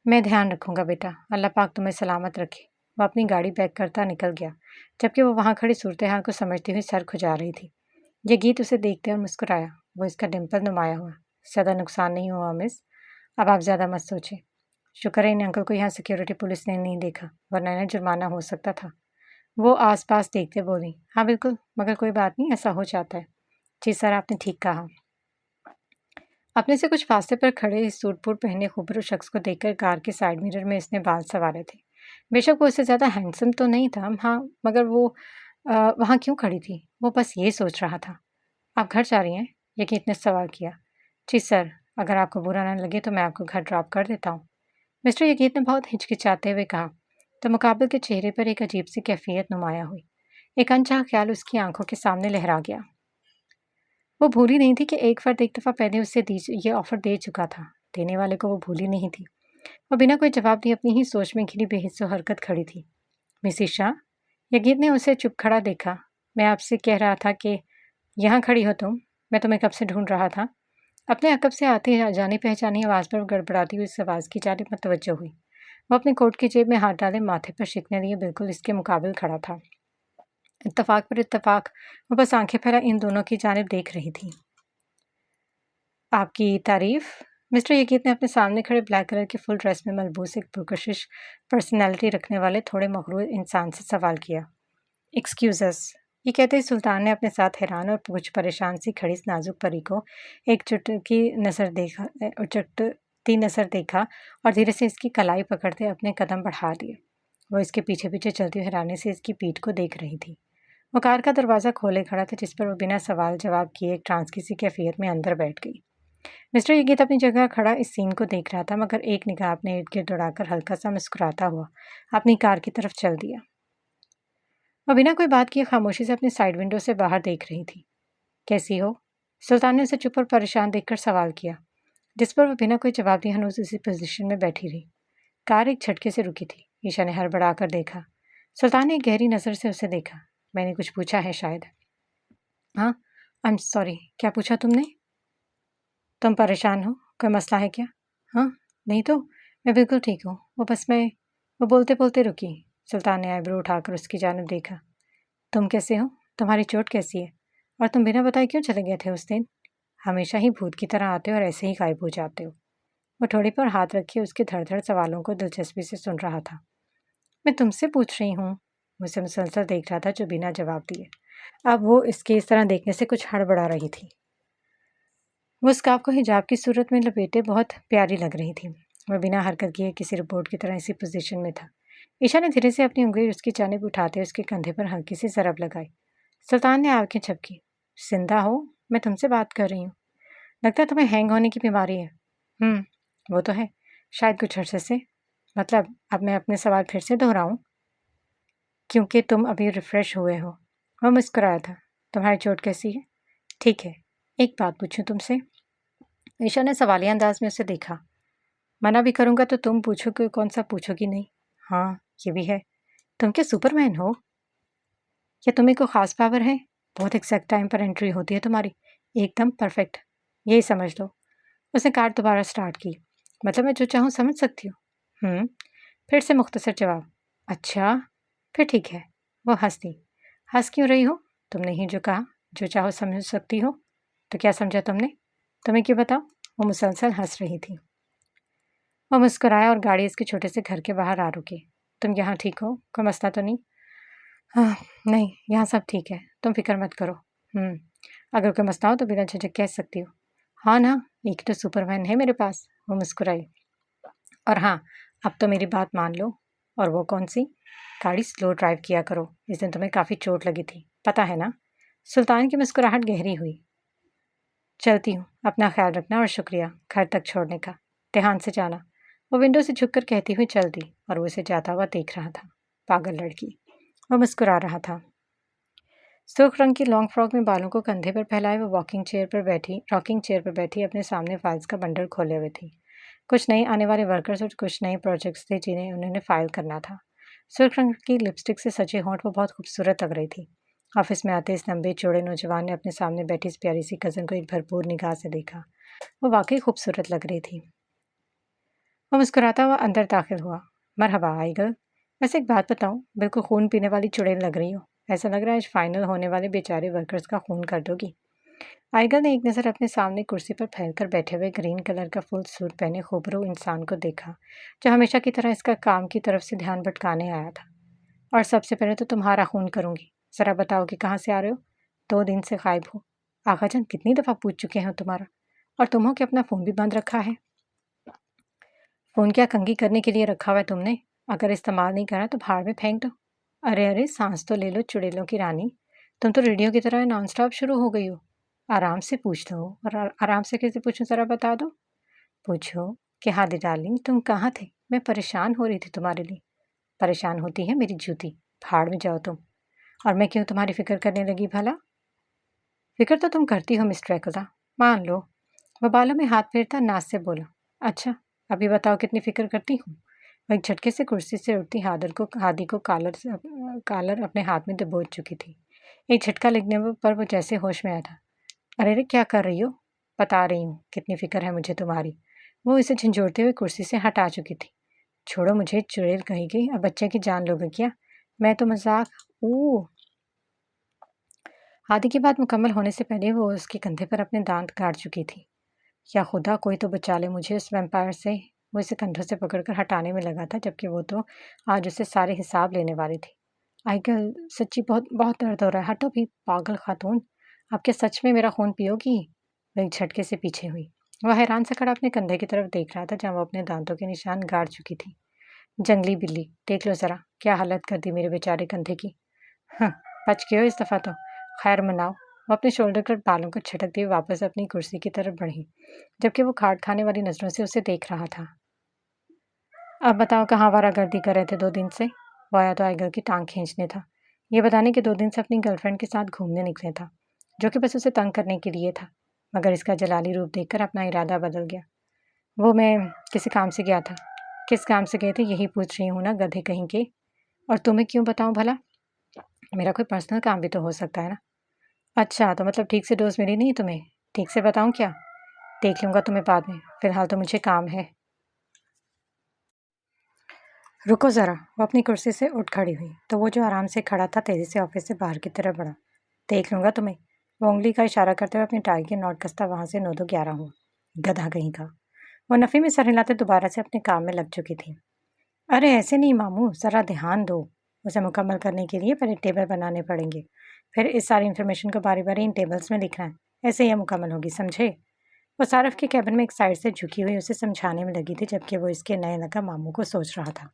मैं ध्यान रखूंगा बेटा, अल्लाह पाक तुम्हें सलामत रखे। वो अपनी गाड़ी बैक करता निकल गया, जबकि वो वहाँ खड़ी सूरत हाल को समझती हुई सर खुजा रही थी। ये गीत उसे देखते और मुस्कुराया। वो इसका डिम्पल नुमाया हुआ। ज़्यादा नुकसान नहीं हुआ मिस। अब आप ज़्यादा मत सोचें। शुक्र है इन अंकल को यहाँ सिक्योरिटी पुलिस ने नहीं देखा, वरना इन्हें जुर्माना हो सकता था। वो आसपास देखते बोली, हाँ बिल्कुल, मगर कोई बात नहीं, ऐसा हो जाता है। जी सर, आपने ठीक कहा। अपने से कुछ फासले पर खड़े इस सूट-बूट पहने खूबसूरत शख्स को देखकर कार के साइड मिरर में इसने बाल संवारे थे। बेशक वो उससे ज़्यादा हैंडसम तो नहीं था, हाँ, मगर वो वहाँ क्यों खड़ी थी? वो बस ये सोच रहा था। आप घर जा रही हैं? यकीत ने सवाल किया। जी सर, अगर आपको बुरा ना लगे तो मैं आपको घर ड्रॉप कर देता हूँ। मिस्टर यकीत ने बहुत हिचकिचाते हुए कहा, तो मुकाबिल के चेहरे पर एक अजीब सी कैफियत नुमाया हुई। एक अनचाहा ख्याल उसकी आंखों के सामने लहरा गया। वो भूली नहीं थी कि एक फर्द एक दफ़ा पहले उसे ये ऑफ़र दे चुका था। देने वाले को वो भूली नहीं थी। वो बिना कोई जवाब दिए अपनी ही सोच में घिरी बेहिस्सो हरकत खड़ी थी। मिसेस शाह, यकीत ने उसे चुप खड़ा देखा। मैं आपसे कह रहा था कि यहाँ खड़ी हो तुम। मैं तुम्हें कब से ढूंढ रहा था। अपने अकब से आती जानी पहचानी आवाज़ पर गड़बड़ाती हुई इस आवाज़ की जानिब मतवज्जो हुई। वो अपने कोट की जेब में हाथ डाले माथे पर शिकने लिए बिल्कुल इसके मुकाबिल खड़ा था। इत्तफाक पर इत्तफाक, वो बस आंखें फैला इन दोनों की जानिब देख रही थी। आपकी तारीफ? मिस्टर यकीत ने अपने सामने खड़े ब्लैक कलर के फुल ड्रेस में मलबूस एक पुरकशिश पर्सनैलिटी रखने वाले थोड़े मगरूर इंसान से सवाल किया। एक्सक्यूज़ अस। ये कहते ही सुल्तान ने अपने साथ हैरान और कुछ परेशान सी खड़ी इस नाजुक परी को एक चुटती नज़र देखा और धीरे से इसकी कलाई पकड़ते अपने कदम बढ़ा लिए। वो इसके पीछे पीछे चलती हुई हैरानी से इसकी पीठ को देख रही थी। वो कार का दरवाज़ा खोले खड़ा था, जिस पर वो बिना सवाल जवाब किए एक ट्रांस की सी कैफियत में अंदर बैठ गई। मिस्टर यकीत अपनी जगह खड़ा इस सीन को देख रहा था, मगर एक निगाह अपने इर्द गिर्द उड़ाकर हल्का सा मुस्कुराता हुआ अपनी कार की तरफ चल दिया। वह बिना कोई बात किए खामोशी से अपनी साइड विंडो से बाहर देख रही थी। कैसी हो? सुल्तान ने उसे चुप और परेशान देखकर सवाल किया, जिस पर वह बिना कोई जवाब दिए हनूज उसी पोजीशन में बैठी रही। कार एक झटके से रुकी थी। ईशा ने हड़बड़ाकर देखा। सुल्तान ने एक गहरी नज़र से उसे देखा। मैंने कुछ पूछा है शायद। हाँ, आई एम सॉरी, क्या पूछा तुमने? तुम परेशान हो? कोई मसला है क्या? हाँ, नहीं तो, मैं बिल्कुल ठीक हूँ। वो बोलते-बोलते रुकी। सुल्तान ने आईब्रो उठाकर उसकी जानिब देखा। तुम कैसे हो? तुम्हारी चोट कैसी है? और तुम बिना बताए क्यों चले गए थे उस दिन? हमेशा ही भूत की तरह आते हो और ऐसे ही गायब हो जाते हो। वो ठोड़ी पर हाथ रखे उसके धड़-धड़ सवालों को दिलचस्पी से सुन रहा था। मैं तुमसे पूछ रही हूँ। मुझसे मुसलसल देख रहा था, जो बिना जवाब दिए। अब वो इसके इस तरह देखने से कुछ हड़बड़ा रही थी। वो स्कार्फ को हिजाब की सूरत में लपेटे बहुत प्यारी लग रही थी। वह बिना हरकत किए किसी रोबोट की तरह इसी पोजीशन में था। ईशा ने धीरे से अपनी उंगली उसकी जानिब उठाते उसके कंधे पर हल्की सी ज़रब लगाई। सुल्तान ने आंखें झपकी। जिंदा हो? मैं तुमसे बात कर रही हूँ। लगता है तुम्हें हैंग होने की बीमारी है। वो तो है, शायद कुछ अरसे से। मतलब, अब मैं अपने सवाल फिर से दोहराऊं? क्योंकि तुम अभी रिफ्रेश हुए हो। वह मुस्कुराया था। तुम्हारी चोट कैसी है? ठीक है, एक बात पूछूं तुमसे? ईशा ने सवालिया अंदाज में उसे देखा। मना भी करूंगा तो तुम पूछोगे कौन सा, पूछोगी नहीं? हाँ, ये भी है। तुम क्या सुपरमैन हो? या तुम्हें कोई खास पावर है? बहुत एग्जैक्ट टाइम पर एंट्री होती है तुम्हारी, एकदम परफेक्ट। यही समझ लो। उसने कार दोबारा स्टार्ट की। मतलब मैं जो चाहूँ समझ सकती हूँ? फिर से मुख्तसर जवाब। अच्छा, फिर ठीक है। वो हंस दी। हंस क्यों रही हो? तुमने ही जो कहा, जो चाहो समझ सकती हो। तो क्या समझा तुमने? तुम्हें क्यों बताओ? वो मुसलसल हंस रही थी। वो मुस्कुराया और गाड़ी उसके छोटे से घर के बाहर आ रुकी। तुम यहाँ ठीक हो? कोई मसला तो नहीं? हाँ, नहीं, यहाँ सब ठीक है, तुम फिक्र मत करो। अगर कोई मसला हो तो बिना झिझक कह सकती हो। हाँ ना, एक तो सुपरमैन है मेरे पास। वो मुस्कुराई। और हाँ, अब तो मेरी बात मान लो। और वो कौन सी? गाड़ी स्लो ड्राइव किया करो, इस दिन तुम्हें काफ़ी चोट लगी थी, पता है ना? सुल्तान की मुस्कुराहट गहरी हुई। चलती हूँ, अपना ख्याल रखना और शुक्रिया घर तक छोड़ने का। ध्यान से जाना। वो विंडो से झुककर कहती हुई चल दी और वो उसे जाता हुआ देख रहा था। पागल लड़की। वो मुस्कुरा रहा था। सुर्ख रंग की लॉन्ग फ्रॉक में बालों को कंधे पर फैलाए वो रॉकिंग चेयर पर बैठी अपने सामने फाइल्स का बंडल खोले हुए थी। कुछ नए आने वाले वर्कर्स और कुछ नए प्रोजेक्ट्स थे जिन्हें उन्होंने फाइल करना था। सुर्ख रंग की लिपस्टिक से सजे होंठ वो बहुत खूबसूरत लग रही थी। ऑफिस में आते इस लंबे चौड़े नौजवान ने अपने सामने बैठी इस प्यारी सी कज़न को एक भरपूर निगाह से देखा। वो वाकई खूबसूरत लग रही थी। वो मुस्कुराता हुआ अंदर दाखिल हुआ। मरहबा आई गर्ल। वैसे एक बात बताऊं, बिल्कुल खून पीने वाली चुड़ैल लग रही हो। ऐसा लग रहा है आज फाइनल होने वाले बेचारे वर्कर्स का खून कर दोगी। आइगल ने एक नज़र अपने सामने कुर्सी पर फैलकर बैठे हुए ग्रीन कलर का फुल सूट पहने खूबरू इंसान को देखा, जो हमेशा की तरह इसका काम की तरफ से ध्यान भटकाने आया था। और सबसे पहले तो तुम्हारा खून करूंगी। ज़रा बताओ कि कहाँ से आ रहे हो? 2 दिन से गायब हो। आगाजान कितनी दफ़ा पूछ चुके हैं तुम्हारा। और तुम हो कि अपना फ़ोन भी बंद रखा है। फ़ोन क्या कंघी करने के लिए रखा हुआ है तुमने? अगर इस्तेमाल नहीं करा तो भाड़ में फेंक दो। अरे अरे, सांस तो ले लो चुड़ैलों की रानी। तुम तो रेडियो की तरह नॉन स्टॉप शुरू हो गई हो। आराम से पूछ लो। और आराम से कैसे पूछूं, ज़रा बता दो। पूछो कि हाँ दी डार्लिंग, तुम कहाँ थे? मैं परेशान हो रही थी तुम्हारे लिए। परेशान होती है मेरी जूती। भाड़ में जाओ तुम। और मैं क्यों तुम्हारी फिक्र करने लगी भला? फिक्र तो तुम करती हो मिस ड्रैकुला, मान लो। वह बालों में हाथ फेरता नाज से बोला। अच्छा, अभी बताओ कितनी फिक्र करती हूँ। वह एक झटके से कुर्सी से उठती हादी को कालर अपने हाथ में दबोच चुकी थी। एक झटका लगने पर वो जैसे होश में आया था। अरे रे, क्या कर रही हो? बता रही हूँ कितनी फिक्र है मुझे तुम्हारी। वो इसे झंझोड़ते हुए कुर्सी से हटा चुकी थी। छोड़ो मुझे, चुड़ैल कहेगी। अब बच्चे की जान लोगे क्या? मैं तो मजाक। ओ। हादी की बात मुकम्मल होने से पहले वो उसके कंधे पर अपने दांत गाड़ चुकी थी। या खुदा, कोई तो बचा ले मुझे उस वैम्पायर से। वो इसे कंधों से पकड़कर हटाने में लगा था, जबकि वो तो आज उससे सारे हिसाब लेने वाली थी। आइगल, सच्ची बहुत बहुत दर्द हो रहा है, हटो भी पागल खातून। आप क्या सच में मेरा खून पियोगी? वह एक झटके से पीछे हुई। वह हैरान से खड़ा अपने कंधे की तरफ देख रहा था जहाँ वो अपने दांतों के निशान गाड़ चुकी थी। जंगली बिल्ली, देख लो जरा क्या हालत कर दी मेरे बेचारे कंधे की। हाँ, बच गए हो इस दफ़ा तो। खैर मनाओ। वो अपने शोल्डर कर बालों को झटकते हुए वापस अपनी कुर्सी की तरफ बढ़ी, जबकि वो खाट खाने वाली नज़रों से उसे देख रहा था। अब बताओ कहाँ आवारागर्दी कर रहे थे 2 दिन से? वो आया तो आइगर की टांग खींचने था, ये बताने कि 2 दिन से अपनी गर्लफ्रेंड के साथ घूमने निकले था, जो कि बस उसे तंग करने के लिए था। मगर इसका जलाली रूप देखकर अपना इरादा बदल गया। वो मैं किसी काम से गया था। किस काम से गए थे यही पूछ रही हूँ ना, गधे कहीं के। और तुम्हें क्यों बताऊँ भला? मेरा कोई पर्सनल काम भी तो हो सकता है ना। अच्छा, तो मतलब ठीक से डोज़ मिली नहीं तुम्हें? ठीक से बताऊँ क्या? देख लूँगा तुम्हें बाद में, फ़िलहाल तो मुझे काम है। रुको ज़रा। वो अपनी कुर्सी से उठ खड़ी हुई, तो वो जो आराम से खड़ा था तेज़ी से ऑफिस से बाहर की तरफ बढ़ा। देख लूँगा तुम्हें। वो उंगली का इशारा करते हुए अपनी टाई के नॉट कसता वहाँ से 9-2-11 हुआ। गधा कहीं का। वो नफ़े में सर हिलाते दोबारा से अपने काम में लग चुकी थी। अरे ऐसे नहीं मामू, ज़रा ध्यान दो। उसे मुकम्मल करने के लिए पहले टेबल बनाने पड़ेंगे, फिर इस सारी इन्फॉर्मेशन को बारी बारी इन टेबल्स में लिखना है। ऐसे यह मुकम्मल होगी, समझे? वो सारफ के कैबिन में एक साइड से झुकी हुई उसे समझाने में लगी थी, जबकि वो इसके नए लगा मामू को सोच रहा था।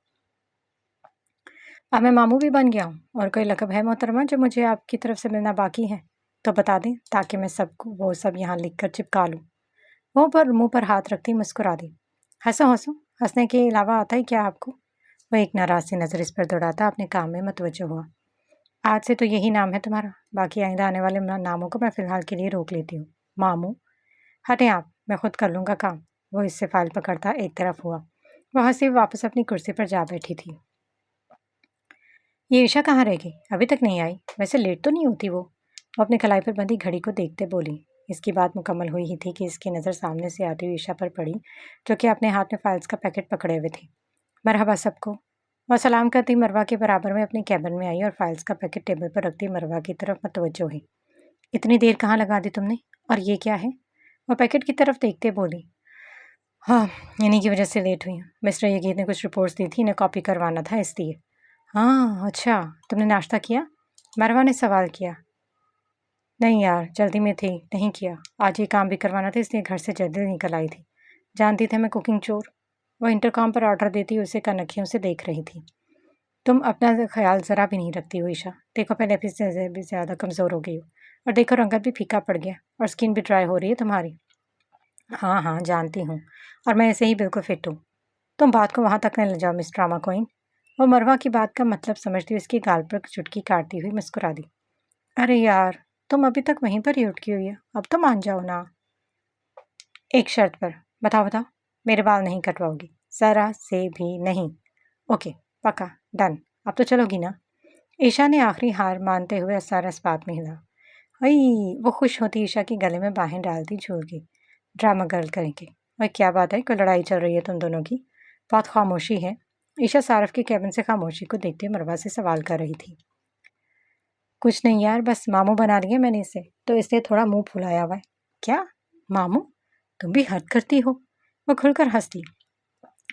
अब मैं मामू भी बन गया हूँ, और कोई लकब है मोहतरमा जो मुझे आपकी तरफ से मिलना बाकी है? तो बता दें, ताकि मैं सबको वो सब यहाँ लिख कर चिपका लूँ। वो पर मुंह पर हाथ रखती मुस्कुरा दी। हंसो हंसो, हंसने के अलावा आता है क्या आपको? वह एक नाराज सी नज़र इस पर दौड़ाता अपने काम में मतवज्जो हुआ। आज से तो यही नाम है तुम्हारा, बाकी आइंदा आने वाले नामों को मैं फ़िलहाल के लिए रोक लेती हूँ। मामू, हटें आप, मैं खुद कर लूँगा काम। वो इससे फाइल पकड़ता एक तरफ हुआ। वह हंसी वापस अपनी कुर्सी पर जा बैठी थी। ये ईशा कहाँ रह गई? अभी तक नहीं आई। वैसे लेट तो नहीं होती वो अपनी कलाई पर बंधी घड़ी को देखते बोली। इसकी बात मुकम्मल हुई ही थी कि इसकी नज़र सामने से आती हुई ईशा पर पड़ी, जो कि अपने हाथ में फाइल्स का पैकेट पकड़े हुए थी। मरहबा सबको। वह सलाम करती मरवा के बराबर में अपनी कैबिन में आई और फाइल्स का पैकेट टेबल पर रखती मरवा की तरफ मतवज्जो हुई। इतनी देर कहाँ लगा दी तुमने? और ये क्या है? वह पैकेट की तरफ देखते बोली। हाँ, इन्हीं की वजह से लेट हुई। मिस्टर यगीत ने कुछ रिपोर्ट्स दी थी, इन्हें कॉपी करवाना था इसलिए। हाँ अच्छा, तुमने नाश्ता किया? मरवा ने सवाल किया। नहीं यार, जल्दी में थी, नहीं किया। आज ये काम भी करवाना था इसलिए घर से जल्दी निकल आई थी। जानती थे मैं कुकिंग चोर। वह इंटरकॉम पर ऑर्डर देती उसे कनखियों से देख रही थी। तुम अपना ख्याल ज़रा भी नहीं रखती हो ईशा। देखो पहले अभी से भी ज़्यादा कमज़ोर हो गई हो, और देखो रंगत भी फीका पड़ गया और स्किन भी ड्राई हो रही है तुम्हारी। हाँ हाँ जानती हूँ, और मैं ऐसे ही बिल्कुल फिट हूँ। तुम बात को वहाँ तक न ले जाओ मिस ड्रामा क्वीन। वो मरवा की बात का मतलब समझती हुई उसकी गाल पर चुटकी काटती हुई मुस्कुरा दी। अरे यार, तुम अभी तक वहीं पर ही उटकी हुई है, अब तो मान जाओ ना। एक शर्त पर। बताओ बताओ। मेरे बाल नहीं कटवाओगी? ज़रा से भी नहीं। ओके, पक्का, डन। अब तो चलोगी ना? ईशा ने आखिरी हार मानते हुए सारा इस्पात में हिला। अई, वो खुश होती ईशा के गले में बाहें डालती झूल गई। ड्रामा गर्ल करेंगे। वह क्या बात है, कोई लड़ाई चल रही है तुम दोनों की? बहुत खामोशी है। ईशा सारफ की कैबिन से खामोशी को देखते मरवा से सवाल कर रही थी। कुछ नहीं यार, बस मामू बना रही है मैंने इसे, तो इसलिए थोड़ा मुंह फुलाया हुआ है। क्या? मामू? तुम भी हद करती हो। वह खुलकर हंसती।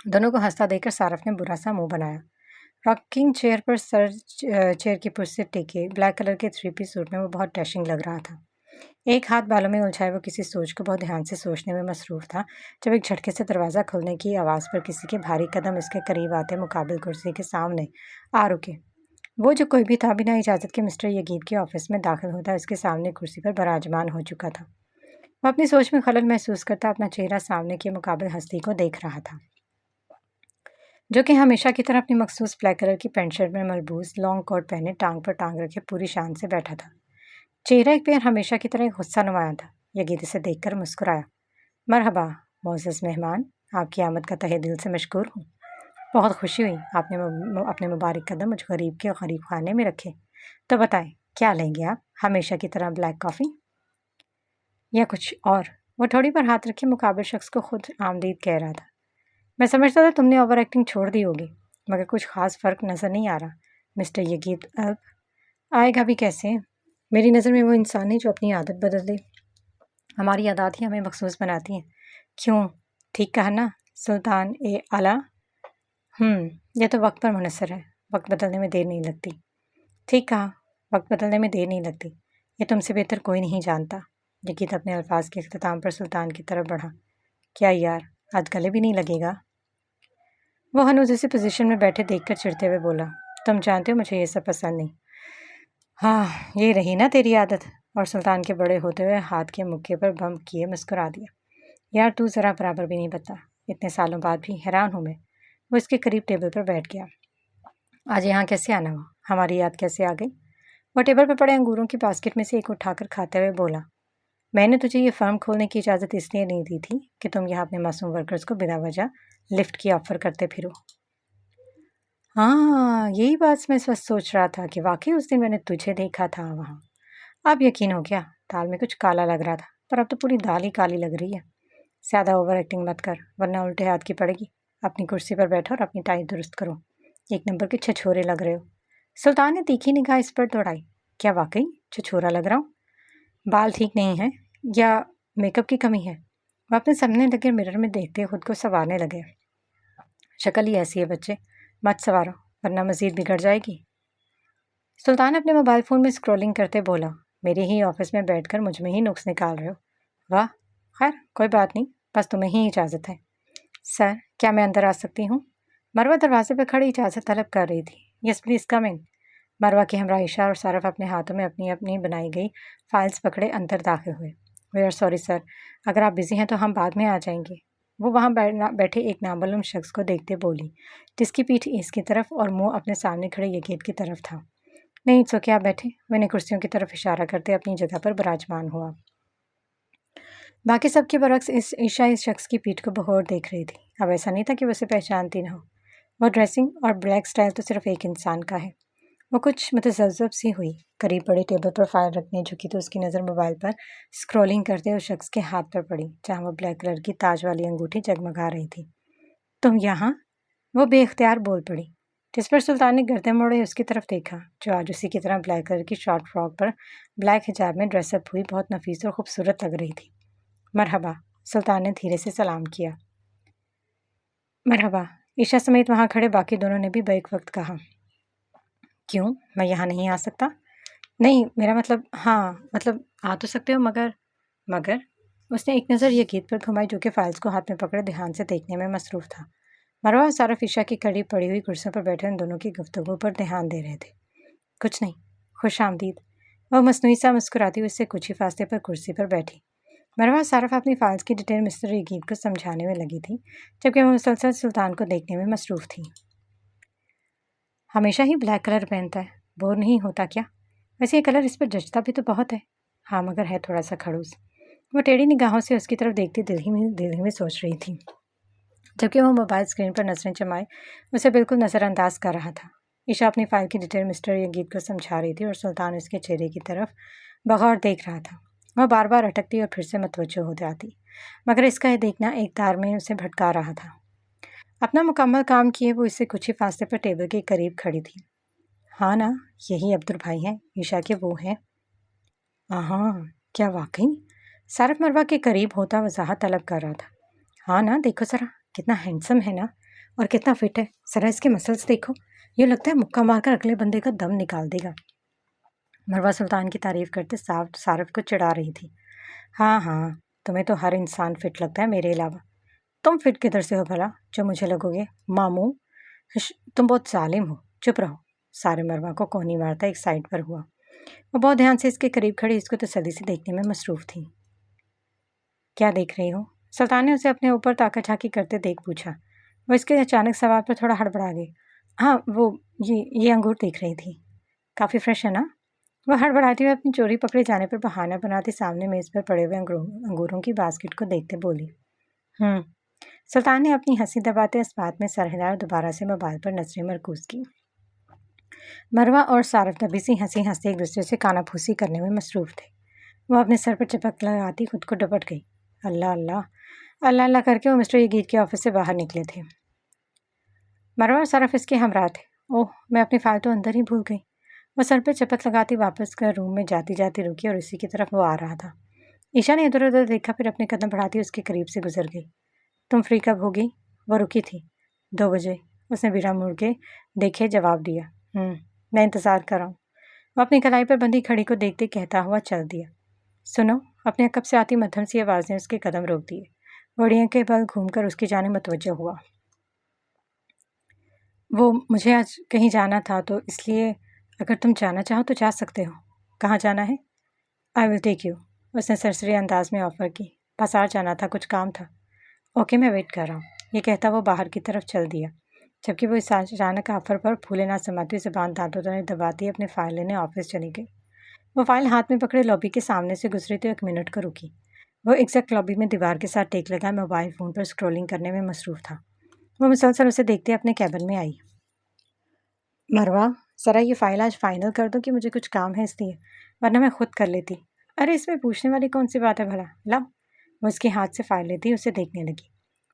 दोनों को हंसता देखकर सारफ ने बुरा सा मुंह बनाया। रॉकिंग चेयर पर सर चेयर की पुश से टेके ब्लैक कलर के 3 पीस सूट में वो बहुत डैशिंग लग रहा था। एक हाथ बालों में उलझाए वो किसी सोच को बहुत ध्यान से सोचने में मसरूफ था, जब एक झटके से दरवाज़ा खुलने की आवाज़ पर किसी के भारी कदम इसके करीब आते मुकाबिल कुर्सी के सामने आ रुके। वो जो कोई भी था बिना इजाज़त के मिस्टर यगीत के ऑफिस में दाखिल होता उसके सामने कुर्सी पर विराजमान हो चुका था। वह अपनी सोच में खलल महसूस करता अपना चेहरा सामने के मुकाबिल हस्ती को देख रहा था, जो कि हमेशा की तरह अपनी मखसूस ब्लैक कलर की पैंट शर्ट में मलबूस लॉन्ग कोट पहने टांग पर टांग रखे पूरी शान से बैठा था। चेहरा एक पेड़ हमेशा की तरह गुस्सा नुमाया था। यगीत इसे देखकर मुस्कुराया। मरहबा मोअज़्ज़ज़ मेहमान, आपकी आमद का तहे दिल से मशकूर हूँ। बहुत खुशी हुई आपने अपने मुबारक कदम मुझ गरीब के गरीब खाने में रखे। तो बताएं, क्या लेंगे आप? हमेशा की तरह ब्लैक कॉफ़ी या कुछ और? वो थोड़ी पर हाथ रखे मुकाबिल शख्स को खुद आमदीद कह रहा था। मैं समझता था तुमने ओवर एक्टिंग छोड़ दी होगी, मगर कुछ खास फ़र्क नज़र नहीं आ रहा। मिस्टर यगीत अब आएगा भी कैसे? मेरी नज़र में वो इंसान है जो अपनी आदत बदल दे। हमारी आदत ही हमें मखसूस बनाती हैं। क्यों? ठीक कहा ना सुल्तान ए आला? यह तो वक्त पर मुनहसर है। वक्त बदलने में देर नहीं लगती। ठीक कहा, वक्त बदलने में देर नहीं लगती। ये तुमसे बेहतर कोई नहीं जानता। यकीत अपने अल्फाज के अख्ताम पर सुल्तान की तरफ बढ़ा। क्या यार, आज गले भी नहीं लगेगा? वो हनूज उसी पोजीशन में बैठे देखकर चिढ़ते हुए बोला, तुम जानते हो मुझे ये सब पसंद नहीं। हाँ, ये रही ना तेरी आदत। और सुल्तान के बड़े होते हुए हाथ के मुक्के पर बम किए मुस्कुरा दिया। यार तू ज़रा बराबर भी नहीं बता। इतने सालों बाद भी हैरान हूँ मैं। वो इसके करीब टेबल पर बैठ गया। आज यहाँ कैसे आना हुआ? हमारी याद कैसे आ गई? वो टेबल पर पड़े अंगूरों की बास्केट में से एक उठाकर खाते हुए बोला, मैंने तुझे ये फर्म खोलने की इजाज़त इसलिए नहीं दी थी कि तुम यहाँ अपने मासूम वर्कर्स को बिना वजह लिफ्ट की ऑफ़र करते फिरो। हाँ, यही बात मैं इस वक्त सोच रहा था कि वाकई उस दिन मैंने तुझे देखा था वहाँ। अब यकीन हो गया। दाल में कुछ काला लग रहा था, पर अब तो पूरी दाल ही काली लग रही है। ज़्यादा ओवर एक्टिंग मत कर, वरना उल्टे हाथ की पड़ेगी। अपनी कुर्सी पर बैठो और अपनी टाई दुरुस्त करो। एक नंबर के छछोरे लग रहे हो। सुल्तान ने तीखी निगाह इस पर दौड़ाई। क्या वाकई छछोरा लग रहा हूँ? बाल ठीक नहीं है या मेकअप की कमी है? वह अपने सामने लगे मिरर में देखते खुद को संवारने लगे। शक्ल ही ऐसी है बच्चे, मत संवारो वरना मज़ीद बिगड़ जाएगी। सुल्तान अपने मोबाइल फ़ोन में स्क्रॉलिंग करते बोला, मेरे ही ऑफिस में बैठकर मुझ में ही नुक्स निकाल रहे हो। वाह, खैर कोई बात नहीं, बस तुम्हें ही इजाज़त है। सर, क्या मैं अंदर आ सकती हूँ? मरवा दरवाजे पर खड़ी इजाज़त तलब कर रही थी। यस प्लीज़ कम इन। मरवा के हमरा ईशा और सारफ अपने हाथों में अपनी अपनी बनाई गई फाइल्स पकड़े अंदर दाखिल हुए। वी आर सॉरी सर, अगर आप बिज़ी हैं तो हम बाद में आ जाएंगे। वो वहाँ बैठे एक नामालूम शख्स को देखते बोली, जिसकी पीठ इसकी तरफ और मुंह अपने सामने खड़े यगीत की तरफ था। नहीं, इट्स ओके, आप बैठे। मैंने कुर्सियों की तरफ इशारा करते अपनी जगह पर विराजमान हुआ। बाकी सबके बरक्स इस ईशा इस शख्स की पीठ को बहौर देख रही थी। अब ऐसा नहीं था कि वो उसे पहचानती ना हो। वो ड्रेसिंग और ब्लैक स्टाइल तो सिर्फ एक इंसान का है। वो कुछ मतज़ब्ज़ब सी हुई, करीब बड़े टेबल पर फाइल रखने झुकी तो उसकी नज़र मोबाइल पर स्क्रॉलिंग करते उस शख्स के हाथ पर पड़ी, जहाँ वो ब्लैक कलर की ताज वाली अंगूठी जगमगा रही थी। तुम यहाँ? वो बेख्तियार बोल पड़ी, जिस पर सुल्तान ने गर्दन मोड़े उसकी तरफ देखा, जो आज उसी की तरह ब्लैक कलर की शॉर्ट फ्रॉक पर ब्लैक हिजाब में ड्रेसअप हुई बहुत नफीस और खूबसूरत लग रही थी। मरहबा, सुल्तान ने धीरे से सलाम किया। मरहबा, ईशा समेत वहाँ खड़े बाकी दोनों ने भी बैक वक्त कहा। क्यों, मैं यहाँ नहीं आ सकता? नहीं, मेरा मतलब, हाँ मतलब आ तो सकते हो, मगर उसने एक नज़र ये गीत पर घुमाई, जो कि फाइल्स को हाथ में पकड़े ध्यान से देखने में मसरूफ़ था। मरवा और सारा ईशा की करीब पड़ी हुई कुर्सियों पर बैठे उन दोनों की गुफ्तगू पर ध्यान दे रहे थे। कुछ नहीं, खुश आमदीद। वह मसनूई सा मुस्कुराती हुई उससे कुछ ही फासले पर कुर्सी पर बैठी। मरवा सारफ अपनी फाइल्स की डिटेल मिस्टर यगीद को समझाने में लगी थी, जबकि वह मुसलसल सुल्तान को देखने में मसरूफ़ थी। हमेशा ही ब्लैक कलर पहनता है, बोर नहीं होता क्या? वैसे ये कलर इस पर जचता भी तो बहुत है। हाँ, मगर है थोड़ा सा खड़ूस। वो टेढ़ी निगाहों से उसकी तरफ देखती दिल ही में सोच रही थी, जबकि वो मोबाइल स्क्रीन पर नजरें जमाए उसे बिल्कुल नज़रअंदाज कर रहा था। ईशा अपनी फाइल की डिटेल मिस्टर यगीद को समझा रही थी और सुल्तान उसके चेहरे की तरफ बगौर देख रहा था। वह बार बार अटकती और फिर से मतवज्जो हो जाती, मगर इसका यह देखना एक तार में उसे भटका रहा था। अपना मुकम्मल काम किए वो इससे कुछ ही फासले पर टेबल के करीब खड़ी थी। हाँ ना, यही अब्दुल भाई हैं, ईशा के वो हैं। हाँ, क्या वाकई? सारफ मरवा के करीब होता वजाहत तलब कर रहा था। हाँ ना, देखो ज़रा, कितना हैंडसम है ना, और कितना फिट है। ज़रा इसके मसल्स देखो, ये लगता है मुक्का मारकर अगले बंदे का दम निकाल देगा। मरवा सुल्तान की तारीफ करते सारफ को चिढ़ा रही थी। हाँ हाँ, तुम्हें तो हर इंसान फिट लगता है मेरे अलावा। तुम फिट किधर से हो भला, जो मुझे लगोगे? मामू, तुम बहुत जालिम हो, चुप रहो। सारे मरवा को कोहनी मारता एक साइड पर हुआ। वो बहुत ध्यान से इसके करीब खड़ी इसको तसल्ली से देखने में मसरूफ़ थी। क्या देख रही हो? सुल्तान ने उसे अपने ऊपर ताका झाकी करते देख पूछा। वो इसके अचानक सवाल पर थोड़ा हड़बड़ा गई। हाँ, वो ये अंगूर देख रही थी। काफ़ी फ्रेश है ना? वह हड़बड़ाती हुई अपनी चोरी पकड़े जाने पर बहाना बनाती सामने मेज़ पर पड़े हुए अंगूरों की बास्केट को देखते बोली। सुल्तान ने अपनी हंसी दबाते इस बात में सर हिलाया और दोबारा से मोबाइल पर नजरें मरकूज की। मरवा और सारफ दबी सी हंसी हंसते एक दूसरे से कानाफूसी करने में मसरूफ़ थे। वह अपने सर पर चपक लगाती खुद को डपट गई। अल्लाह अल्लाह अल्लाह अल्लाह करके वो मिस्टर यगीद के ऑफिस से बाहर निकले थे। मरवा और सारफ इसके हमरा थे। ओह, मैं अपनी फाइल तो अंदर ही भूल गई। वह सर पर चपक लगाती वापस कर रूम में जाती जाती रुकी और उसी की तरफ वो आ रहा था। ईशा ने इधर उधर देखा, फिर अपने कदम बढ़ाती उसके करीब से गुजर गई। तुम फ्री कब होगी? वो रुकी थी। 2 बजे। उसने बिना मुड़ के देखे जवाब दिया। मैं इंतज़ार कर रहा हूँ। वह अपनी कलाई पर बंधी घड़ी को देखते कहता हुआ चल दिया। सुनो, अपने कब से आती मध्यम सी आवाज़ ने उसके कदम रोक दिए। वड़ियों के बल घूमकर उसकी जाने मुतवज्जो हुआ। वो मुझे आज कहीं जाना था, तो इसलिए अगर तुम जाना चाहो तो जा सकते हो। कहाँ जाना है? I will take you. उसने सरसरी अंदाज में ऑफ़र की। बाजार जाना था, कुछ काम था। ओके, मैं वेट कर रहा हूँ। ये कहता वो बाहर की तरफ चल दिया, जबकि वो इस अचानक ऑफर पर फूले ना समाती ज़बान दांतों तले दबाती अपने फाइल लेने ऑफिस चली गई। वो फाइल हाथ में पकड़े लॉबी के सामने से गुजरी तो 1 मिनट को रुकी। वो एग्जैक्ट लॉबी में दीवार के साथ टेक लगा मोबाइल फ़ोन पर स्क्रॉलिंग करने में मसरूफ़ था। वो मुसलसल उसे देखते अपने कैबिन में आई। मरवा, ज़रा ये फ़ाइल आज फाइनल कर दो कि मुझे कुछ काम है इसलिए, वरना मैं खुद कर लेती। अरे, इसमें पूछने वाली कौन सी बात है भला, लाओ। वो उसके हाथ से फाइल लेती उसे देखने लगी।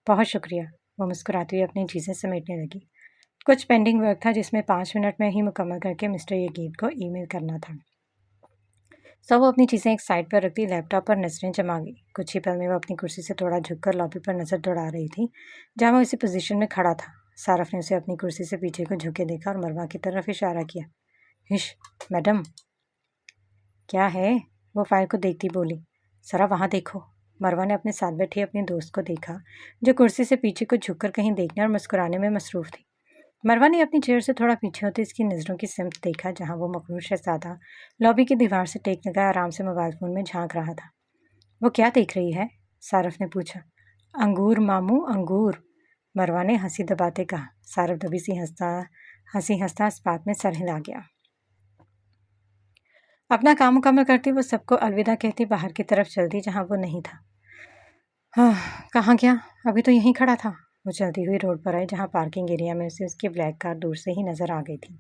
बहुत शुक्रिया। वो मुस्कुराती हुई अपनी चीज़ें समेटने लगी। कुछ पेंडिंग वर्क था जिसमें 5 मिनट में ही मुकम्मल करके मिस्टर यगीद को ईमेल करना था। सब वो अपनी चीज़ें एक साइड पर रखती लैपटॉप पर नजरें जमा गई। कुछ ही पल में वो अपनी कुर्सी से थोड़ा झुककर लॉबी पर नज़र दौड़ा रही थी, जहाँ वो इसी पोजीशन में खड़ा था। सारफ ने उसे अपनी कुर्सी से पीछे को झुके देखा और मरवा की तरफ इशारा किया। हिश, मैडम। क्या है? वो फाइल को देखती बोली। ज़रा वहाँ देखो। मरवा ने अपने साथ बैठे अपने दोस्त को देखा, जो कुर्सी से पीछे को झुककर कहीं देखने और मुस्कुराने में मसरूफ़ थी। मरवा ने अपनी चेयर से थोड़ा पीछे होते इसकी नज़रों की सिमत देखा, जहाँ वो मखरूर शहज़ादा लॉबी की दीवार से टेक लगाए आराम से मोबाइल फ़ोन में झांक रहा था। वो क्या देख रही है? सारफ ने पूछा। अंगूर मामू, अंगूर। मरवा ने हंसी दबाते कहा। सारफ दबी सी हंसी हंसता इस बात में सर हिला गया। अपना काम मुकम्मल करती वो सबको अलविदा कहती बाहर की तरफ चल दी, जहाँ वो नहीं था। हाँ, कहाँ गया? अभी तो यहीं खड़ा था। वो चलती हुई रोड पर आई जहाँ पार्किंग एरिया में उसे उसकी ब्लैक कार दूर से ही नजर आ गई थी।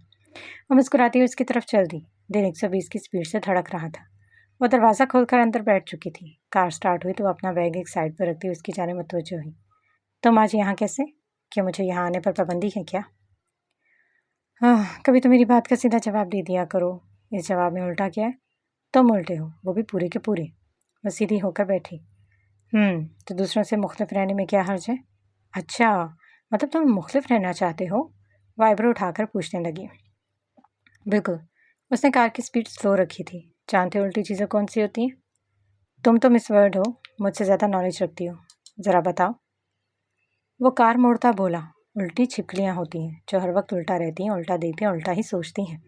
वो मुस्कुराती हुई उसकी तरफ चल दी। दिल 120 की स्पीड से धड़क रहा था। वो दरवाज़ा खोलकर अंदर बैठ चुकी थी। कार स्टार्ट हुई तो वो अपना बैग एक साइड पर रखती हुई उसकी जाने मुतवज्जो हुई। तुम आज यहाँ कैसे? क्या मुझे यहाँ आने पर पाबंदी है क्या? हाँ, कभी तो मेरी बात का सीधा जवाब दे दिया करो। इस जवाब में उल्टा क्या है? तुम उल्टे हो, वो भी पूरे के पूरे। वो सीधी होकर बैठी। तो दूसरों से मुख्तलिफ रहने में क्या हर्ज है? अच्छा, मतलब तुम मुख्तलिफ रहना चाहते हो? वाइब्रो उठाकर पूछने लगी। बिल्कुल। उसने कार की स्पीड स्लो रखी थी। जानते हो उल्टी चीज़ें कौन सी होती हैं? तुम तो मिस वर्ल्ड हो, मुझसे ज़्यादा नॉलेज रखती हो। ज़रा बताओ। वो कार मोड़ता बोला। उल्टी छिपकलियाँ होती हैं जो हर वक्त उल्टा रहती हैं, उल्टा देखती हैं, उल्टा ही सोचती हैं।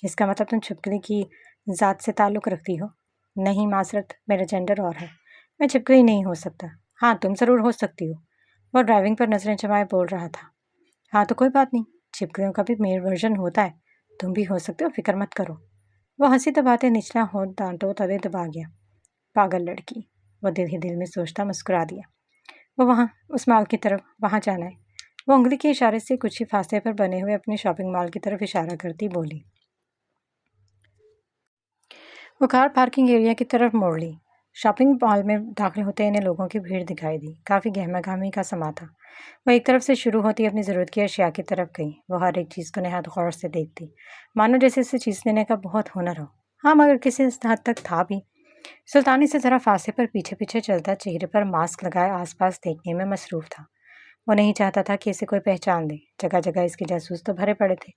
इसका मतलब तुम छिपकली की ज़ात से ताल्लुक़ रखती हो? नहीं मासरत, मेरा जेंडर और है। मैं छिपकली नहीं हो सकता। हाँ, तुम ज़रूर हो सकती हो। वो ड्राइविंग पर नज़रें जमाए बोल रहा था। हाँ तो कोई बात नहीं, छिपकलियों का भी मेल वर्जन होता है। तुम भी हो सकते हो, फिक्र मत करो। वो हंसी दबाते निचला होंठ दांतों तले दबा गया। पागल लड़की, वो दिल ही दिल में सोचता मुस्कुरा दिया। वो वहाँ उस मॉल की तरफ, वहाँ जाना है। वो उंगली के इशारे से कुछ ही फासले पर बने हुए अपने शॉपिंग मॉल की तरफ इशारा करती बोली। वो कार पार्किंग एरिया की तरफ मोड़ ली। शॉपिंग मॉल में दाखिल होते इन्हें लोगों की भीड़ दिखाई दी। काफ़ी गहमा-गहमी का समा था। वह एक तरफ से शुरू होती अपनी ज़रूरत की अशिया की तरफ गई। वो हर एक चीज़ को नहायत गौर से देखती, मानो जैसे इसे चीज़ लेने का बहुत हुनर हो। हाँ, मगर किसी हद तक था भी। सुल्तानी से ज़रा फासले पर पीछे-पीछे चलता, चेहरे पर मास्क लगाए आस-पास देखने में मसरूफ़ था। वो नहीं चाहता था कि इसे कोई पहचान ले। जगह-जगह इसके जासूस तो भरे पड़े थे,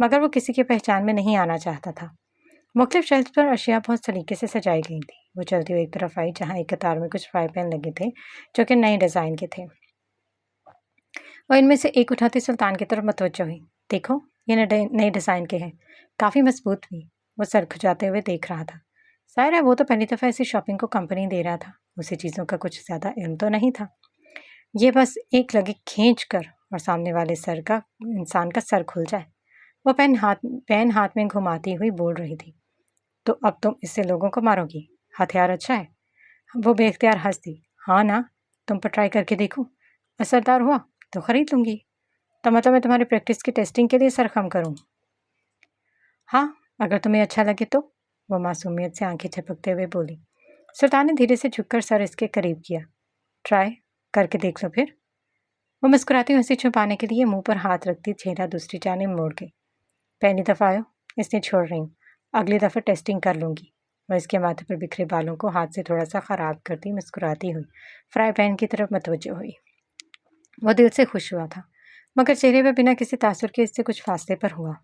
मगर वो किसी की पहचान में नहीं आना चाहता था। मुख्तलिफ शेल्फ पर अशिया बहुत सलीके से सजाई गई थी। वो चलती हुई एक तरफ आई जहाँ एक कतार में कुछ फ्राई पैन लगे थे जो कि नए डिज़ाइन के थे। वो इनमें से एक उठाती सुल्तान की तरफ मुतवज्जो हुई। देखो, ये नए डिज़ाइन के हैं, काफ़ी मजबूत भी। वो सर खुजाते हुए देख रहा था। ज़ाहिर है वो तो पहली दफ़ा ऐसी शॉपिंग को कंपनी दे रहा था। उसे चीज़ों का कुछ ज़्यादा इल्म तो नहीं था। ये बस एक लगी खींच कर और सामने वाले सर का इंसान का सर खुल जाए। वो पेन हाथ में घुमाती हुई बोल रही थी। तो अब तुम इससे लोगों को मारोगी? हथियार अच्छा है? वो बेख्तियार हंस दी। हाँ ना, तुम पर ट्राई करके देखो। असरदार हुआ तो खरीद लूंगी। तो मतलब मैं तुम्हारी प्रैक्टिस की टेस्टिंग के लिए सर खम करूँ? हाँ, अगर तुम्हें अच्छा लगे तो। वो मासूमियत से आंखें झपकते हुए बोली। सुल्तान ने धीरे से झुककर सर इसके करीब किया। ट्राई करके देख लो फिर। वो मुस्कुराती हंसी छुपाने के लिए मुंह पर हाथ रखती चेहरा दूसरी जानिब मोड़ गई। पहली दफ़ा आयो, इसलिए छोड़ रही हूँ। अगली दफ़ा टेस्टिंग कर लूँगी। वह इसके माथे पर बिखरे बालों को हाथ से थोड़ा सा ख़राब करती मुस्कुराती हुई फ्राई पैन की तरफ मुतवज्जो हुई। वह दिल से खुश हुआ था, मगर चेहरे पर बिना किसी तासुर के इससे कुछ फासले पर हुआ।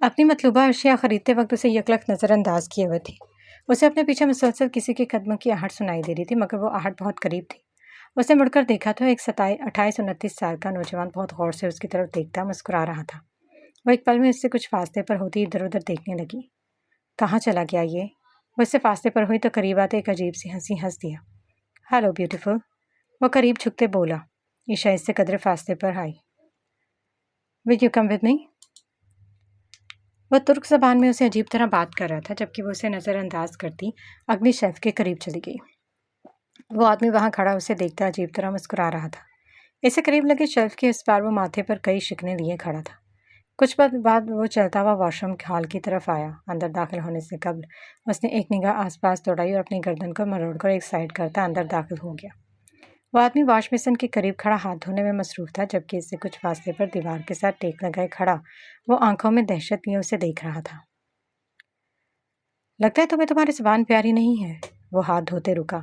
अपनी मतलूबा अशिया खरीदते वक्त उसे यकलख नज़रअंदाज किए हुए थी। उसे अपने पीछे मुसलसल किसी के कदमों की आहट सुनाई दे रही थी, मगर वो आहट बहुत करीब थी। उसने मुड़कर देखा तो एक 28-29 साल का नौजवान बहुत गौर से उसकी तरफ देखता मुस्कुरा रहा था। वो एक पल में उससे कुछ फासले पर होती इधर उधर देखने लगी। कहाँ चला गया ये? वो इससे फासले पर हुई तो करीब आते एक अजीब सी हंसी हंस दिया। हेलो ब्यूटीफुल, वो करीब झुकते बोला। ईशा इससे कदरे फासले पर आई। Will you come with me? वह तुर्क ज़बान में उसे अजीब तरह बात कर रहा था, जबकि वो उसे नज़रअंदाज करती अगली शेल्फ के करीब चली गई। वो आदमी वहाँ खड़ा उसे देखता अजीब तरह मुस्कुरा रहा था। इससे करीब लगे शेल्फ के इस पार वो माथे पर कई शिकने लिए खड़ा था। कुछ पल बाद वो चलता हुआ वॉशरूम हॉल की तरफ आया। अंदर दाखिल होने से कबल उसने एक निगाह आसपास दौड़ाई और अपनी गर्दन को मरोड़कर एक साइड करता अंदर दाखिल हो गया। वो आदमी वॉश बेसिन के करीब खड़ा हाथ धोने में मसरूफ था, जबकि इससे कुछ फासले पर दीवार के साथ टेक लगाए खड़ा वो आंखों में दहशत लिए उसे देख रहा था। लगता है तुम्हें तुम्हारी ज़बान प्यारी नहीं है। वो हाथ धोते रुका।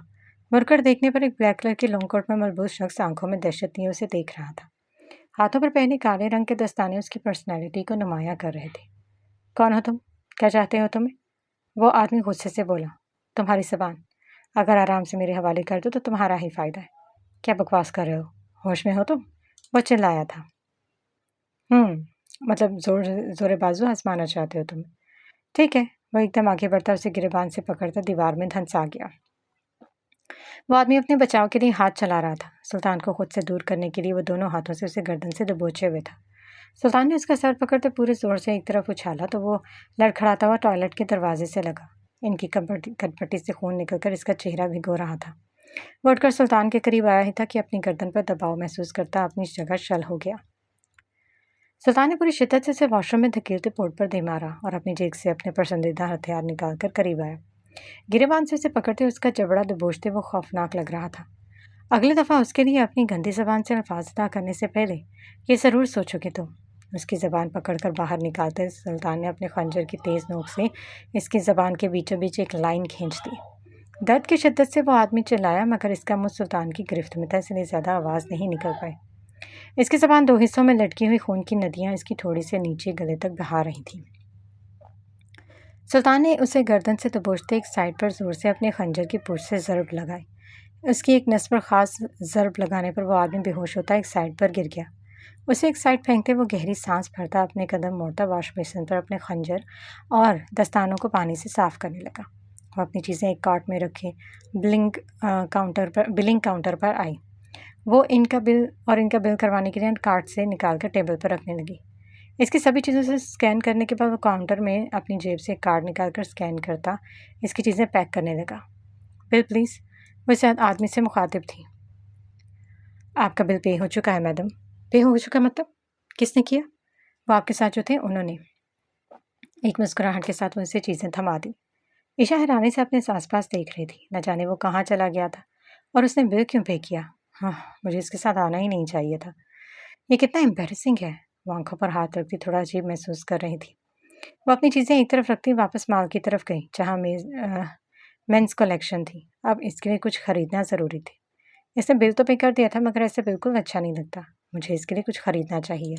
मुड़कर देखने पर एक ब्लैक कलर की लॉन्ग कोट में मलबूस शख्स आंखों में दहशत लिए उसे देख रहा था। हाथों पर पहने काले रंग के दस्ताने उसकी पर्सनैलिटी को नुमाया कर रहे थे। कौन हो तुम? क्या चाहते हो तुम्हें? वो आदमी गुस्से से बोला। तुम्हारी ज़बान अगर आराम से मेरे हवाले कर दो तो तुम्हारा ही फ़ायदा है। क्या बकवास कर रहे हो? होश में हो तुम? वो चिल्लाया था। मतलब ज़ोरे बाजू आजमाना चाहते हो तुम? ठीक है। वो एकदम आगे बढ़ता उसे गिरेबान से पकड़ता दीवार में धंसा गया। वो आदमी अपने बचाव के लिए हाथ चला रहा था। सुल्तान को खुद से दूर करने के लिए वो दोनों हाथों से उसे गर्दन से दबोचे हुए था। सुल्तान ने उसका सर पकड़ते पूरे जोर से एक तरफ उछाला तो वो लड़खड़ाता हुआ टॉयलेट के दरवाजे से लगा। इनकी कटपटी से खून निकलकर इसका चेहरा भिगो रहा था। वो उठकर सुल्तान के करीब आया ही था कि अपनी गर्दन पर दबाव महसूस करता अपनी जगह शल हो गया। सुल्तान ने पूरी शिद्दत से उसे वॉशरूम में धकेलते पोर्ट पर दे मारा और अपनी जेब से अपने पसंदीदा हथियार निकालकर करीब आया। गिरेबान से उसे पकड़ते उसका जबड़ा दबोचते वो खौफनाक लग रहा था। अगली दफ़ा उसके लिए अपनी गंदी ज़बान से अल्फाज अदा करने से पहले ये ज़रूर सोचोगे तुम। उसकी ज़बान पकड़कर बाहर निकालते सुल्तान ने अपने खंजर की तेज़ नोक से इसकी ज़बान के बीचों बीच एक लाइन खींच दी। दर्द की शिद्दत से वो आदमी चिल्लाया, मगर इसका मुंह सुल्तान की गिरफ्त में था, इसलिए ज़्यादा आवाज़ नहीं निकल पाई। इसकी ज़बान दो हिस्सों में लटकी हुई खून की नदियाँ इसकी ठोड़ी से नीचे गले तक बहा रही थीं। सुल्तान ने उसे गर्दन से दबोचते एक साइड पर जोर से अपने खंजर की पूंछ से ज़रब लगाई। उसकी एक नस पर ख़ास ज़रब लगाने पर वो आदमी बेहोश होता एक साइड पर गिर गया। उसे एक साइड फेंकते वो गहरी सांस भरता अपने कदम मोड़ता वॉश बेसिन पर अपने खंजर और दस्तानों को पानी से साफ करने लगा। वो अपनी चीज़ें एक कार्ट में रखे बिलिंग काउंटर पर आई। वो इनका बिल करवाने के लिए कार्ट से निकालकर टेबल पर रखने लगी। इसकी सभी चीज़ों से स्कैन करने के बाद वो काउंटर में अपनी जेब से एक कार्ड निकालकर स्कैन करता इसकी चीज़ें पैक करने लगा। Bill please. वो इस आदमी से मुखातिब थी। आपका बिल पे हो चुका है मैडम। पे हो चुका मतलब? किसने किया? वो आपके साथ जो थे उन्होंने। एक मुस्कुराहट के साथ वो उसे चीज़ें थमा दी। ईशा हैरानी से अपने आसपास देख रही थी। न जाने वो कहाँ चला गया था और उसने बिल क्यों पे किया। हाँ, मुझे इसके साथ आना ही नहीं चाहिए था। ये कितना एम्बैरेसिंग है। वो आंखों पर हाथ रखती थोड़ा अजीब महसूस कर रही थी। वो अपनी चीज़ें एक तरफ रखती वापस माल की तरफ गई, जहाँ मेंस कलेक्शन थी। अब इसके लिए कुछ खरीदना ज़रूरी थी। इसने बिल तो पे कर दिया था, मगर ऐसे बिल्कुल अच्छा नहीं लगता। मुझे इसके लिए कुछ खरीदना चाहिए।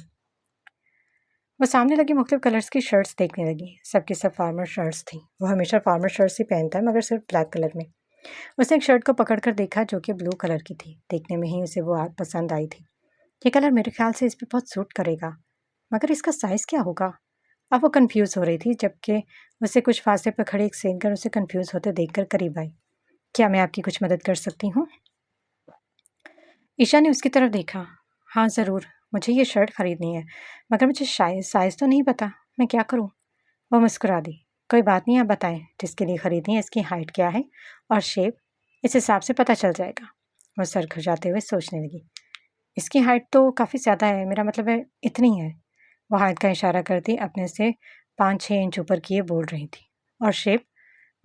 वो सामने लगी मुख्तलिफ कलर्स की शर्ट्स देखने लगी। सबकी सब फार्मर शर्ट्स थी। वो हमेशा फार्मर शर्ट्स ही पहनता है, मगर सिर्फ ब्लैक कलर में। उसने एक शर्ट को पकड़कर देखा जो कि ब्लू कलर की थी। देखने में ही उसे वो पसंद आई थी। ये कलर मेरे ख्याल से इस पर बहुत सूट करेगा, मगर इसका साइज़ क्या होगा? अब वो कन्फ्यूज़ हो रही थी, जबकि उसे कुछ फासले पर खड़े एक सेलर उसे कन्फ्यूज़ होते देखकर करीब आई। क्या मैं आपकी कुछ मदद कर सकती हूँ? ईशा ने उसकी तरफ देखा। हाँ ज़रूर, मुझे ये शर्ट खरीदनी है, मगर मुझे साइज़ तो नहीं पता। मैं क्या करूँ? वो मुस्कुरा दी। कोई बात नहीं, आप बताएं जिसके लिए खरीदनी है, इसकी हाइट क्या है और शेप, इस हिसाब से पता चल जाएगा। वो सर खुजाते हुए सोचने लगी। इसकी हाइट तो काफ़ी ज़्यादा है, मेरा मतलब है इतनी है। वो हाथ का इशारा करती अपने से 5-6 इंच ऊपर किए बोल रही थी। और शेप,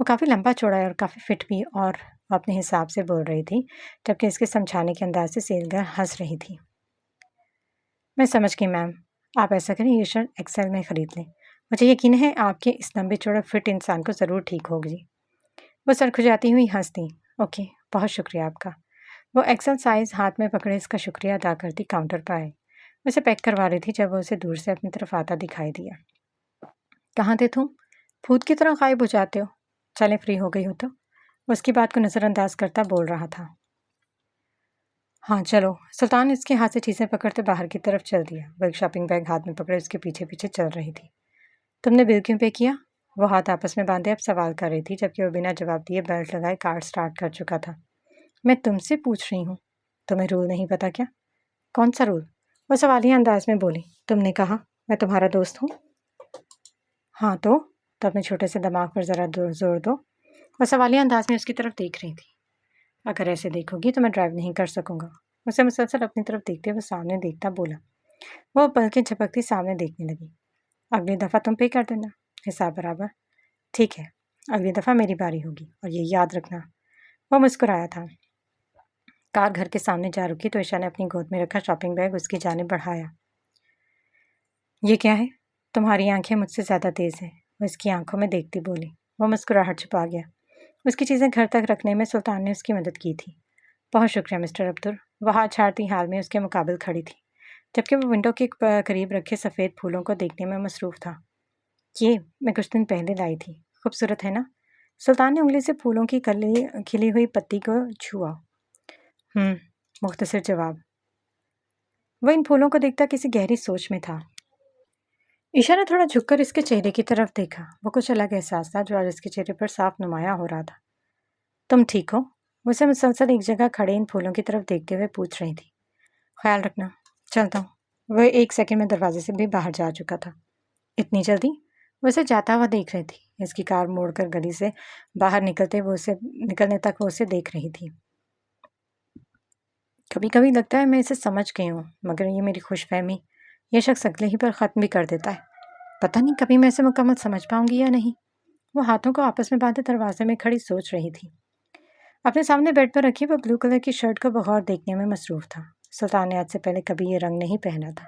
वो काफ़ी लंबा चौड़ा है और काफ़ी फिट भी, और वो अपने हिसाब से बोल रही थी, जबकि इसके समझाने के अंदाज से सेलगर हंस रही थी। मैं समझ गई मैम, आप ऐसा करें, ये शर्ट एक्सेल में ख़रीद लें। मुझे यकीन है आपके इस लंबे चौड़े फिट इंसान को ज़रूर ठीक होगी। वो सर खुजाती हुई हंस दी। ओके, बहुत शुक्रिया आपका। वो एक्सेल साइज़ हाथ में पकड़े इसका शुक्रिया अदा करती काउंटर पर आए। उसे पैक करवा रही थी जब वो उसे दूर से अपनी तरफ आता दिखाई दिया। कहाँ थे तुम? भूत की तरह गायब हो जाते हो। चलें, फ्री हो गई हो तो? उसकी बात को नज़रअंदाज करता बोल रहा था। हाँ चलो। सुल्तान ने इसके हाथ से चीज़ें पकड़ते बाहर की तरफ चल दिया। वो एक शॉपिंग बैग हाथ में पकड़े उसके पीछे पीछे चल रही थी। तुमने बिल क्यों पे किया? वो हाथ आपस में बांधे अब सवाल कर रही थी, जबकि वो बिना जवाब दिए बेल्ट लगाए कार स्टार्ट कर चुका था। मैं तुमसे पूछ रही हूँ, तुम्हें रूल नहीं पता क्या? कौन सा रूल? वो सवालिया अंदाज में बोली। तुमने कहा मैं तुम्हारा दोस्त हूँ। हाँ तो अपने छोटे से दिमाग पर ज़रा जोर दो। वो सवालिया अंदाज में उसकी तरफ देख रही थी। अगर ऐसे देखोगी तो मैं ड्राइव नहीं कर सकूँगा। उसे मुसलसल अपनी तरफ देखते हुए सामने देखता बोला। वो पलकें झपकती सामने देखने लगी। अगली दफ़ा तुम पे कर देना, हिसाब बराबर। ठीक है, अगली दफ़ा मेरी बारी होगी, और ये याद रखना। वो मुस्कुराया था। कार घर के सामने जा रुकी तो ईशा ने अपनी गोद में रखा शॉपिंग बैग उसकी जानिब बढ़ाया। ये क्या है? तुम्हारी आंखें मुझसे ज़्यादा तेज़ हैं, वो उसकी आंखों में देखती बोली। वो मुस्कुराहट छुपा गया। उसकी चीज़ें घर तक रखने में सुल्तान ने उसकी मदद की थी। बहुत शुक्रिया मिस्टर अब्दुल। वह हाथ छाड़ती हाल में उसके मुकाबिल खड़ी थी, जबकि वो विंडो के करीब रखे सफ़ेद फूलों को देखने में मसरूफ़ था। ये मैं कुछ दिन पहले लाई थी, खूबसूरत है ना? सुल्तान ने उंगली से फूलों की खिली हुई पत्ती को छुआ। मुख्तसर जवाब। वह इन फूलों को देखता किसी गहरी सोच में था। ईशा ने थोड़ा झुककर इसके चेहरे की तरफ देखा। वो कुछ अलग एहसास था जो आज इसके चेहरे पर साफ नुमाया हो रहा था। तुम ठीक हो? मुझसे मुसलसल एक जगह खड़े इन फूलों की तरफ देखते हुए पूछ रही थी। ख्याल रखना, चलता हूँ। वह एक सेकंड में दरवाजे से भी बाहर जा चुका था। इतनी जल्दी? वो उसे जाता हुआ देख रही थी। इसकी कार मोड़कर गली से बाहर निकलने तक वो उसे देख रही थी। कभी कभी लगता है मैं इसे समझ गई हूँ, मगर ये मेरी खुशफहमी ये शख्स अगले ही पर ख़त्म भी कर देता है। पता नहीं कभी मैं इसे मुकम्मल समझ पाऊंगी या नहीं। वो हाथों को आपस में बांधे दरवाजे में खड़ी सोच रही थी। अपने सामने बेड पर रखी वो ब्लू कलर की शर्ट को बगौर देखने में मसरूफ था। सुल्तान ने आज से पहले कभी ये रंग नहीं पहना था।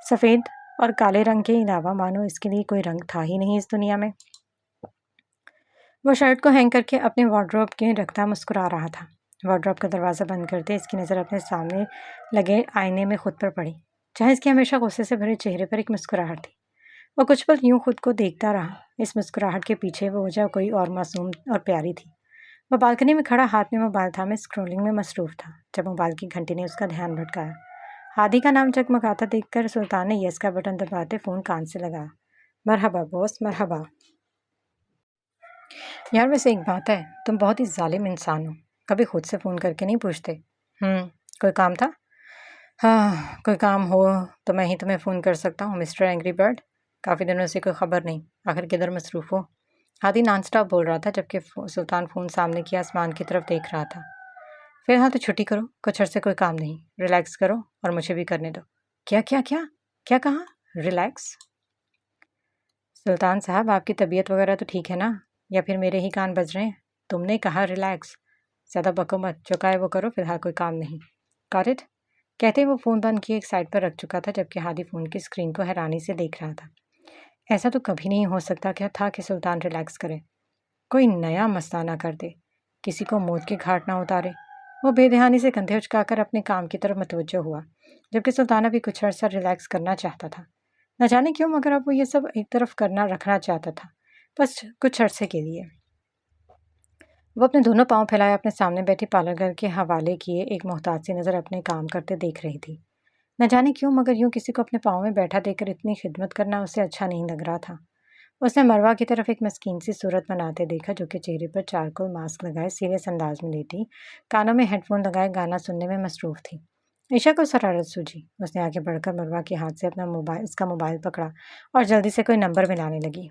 सफ़ेद और काले रंग के अलावा मानो इसके लिए कोई रंग था ही नहीं इस दुनिया में। वो शर्ट को हैंग करके अपने वार्डरोब के रखता मुस्कुरा रहा था। वार्डरोब का दरवाज़ा बंद करते इसकी नज़र अपने सामने लगे आईने में खुद पर पड़ी, चाहे इसके हमेशा गुस्से से भरे चेहरे पर एक मुस्कुराहट थी। वो कुछ पल यूं खुद को देखता रहा। इस मुस्कुराहट के पीछे वो वजह कोई और मासूम और प्यारी थी। वह बालकनी में खड़ा हाथ में मोबाइल थामे स्क्रॉलिंग में मसरूफ था जब मोबाइल की घंटी ने उसका ध्यान भटकाया। हादी का नाम जगमगाता देखकर सुल्तान ने यस का बटन दबाते फ़ोन कान से लगाया। मरहबा बॉस, मरहबा। यार वैसे एक बात है, तुम बहुत ही जालिम इंसान हो। कभी खुद से फ़ोन करके नहीं पूछते? कोई काम था? हाँ, कोई काम हो तो मैं ही तुम्हें फ़ोन कर सकता हूँ मिस्टर एंग्री बर्ड। काफ़ी दिनों से कोई ख़बर नहीं, आखिर किधर मसरूफ़ हो? हादी नॉन स्टॉप बोल रहा था जबकि सुल्तान फ़ोन सामने की आसमान की तरफ देख रहा था। फ़िलहाल तो छुट्टी करो, कुछ अरसे कोई काम नहीं, रिलैक्स करो और मुझे भी करने दो। क्या क्या क्या क्या कहा? रिलैक्स? सुल्तान साहब, आपकी तबीयत वगैरह तो ठीक है ना, या फिर मेरे ही कान बज रहे हैं? तुमने कहा रिलैक्स। ज़्यादा बको मत, जो कहा है वो करो, फिलहाल कोई काम नहीं। Got it? कहते ही वो फ़ोन बंद किए एक साइड पर रख चुका था जबकि हादी फ़ोन की स्क्रीन को हैरानी से देख रहा था। ऐसा तो कभी नहीं हो सकता क्या था कि सुल्तान रिलैक्स करे, कोई नया मसला ना कर दे, किसी को मौत के घाट ना उतारे। वो बेध्यानी से कंधे उचकाकर अपने काम की तरफ मुतवज्जो हुआ जबकि सुल्ताना भी कुछ अर्सा रिलैक्स करना चाहता था। न जाने क्यों, मगर अब वो ये सब एक तरफ करना रखना चाहता था, बस कुछ अरसे के लिए। वो अपने दोनों पांव फैलाए अपने सामने बैठी पार्लर गर्ल के हवाले किए एक मोहताज सी नज़र अपने काम करते देख रही थी। न जाने क्यों, मगर यूं किसी को अपने पाँव में बैठा देखकर इतनी खिदमत करना उसे अच्छा नहीं लग रहा था। उसने मरवा की तरफ एक मस्कीन सी सूरत बनाते देखा जो कि चेहरे पर चारकोल मास्क लगाए सीरियस अंदाज में लेटी, कानों में हेडफोन लगाए गाना सुनने में मसरूफ थी। ईशा को शरारत सूझी। उसने आगे बढ़कर मरवा के हाथ से अपना मोबाइल उसका मोबाइल पकड़ा और जल्दी से कोई नंबर मिलाने लगी।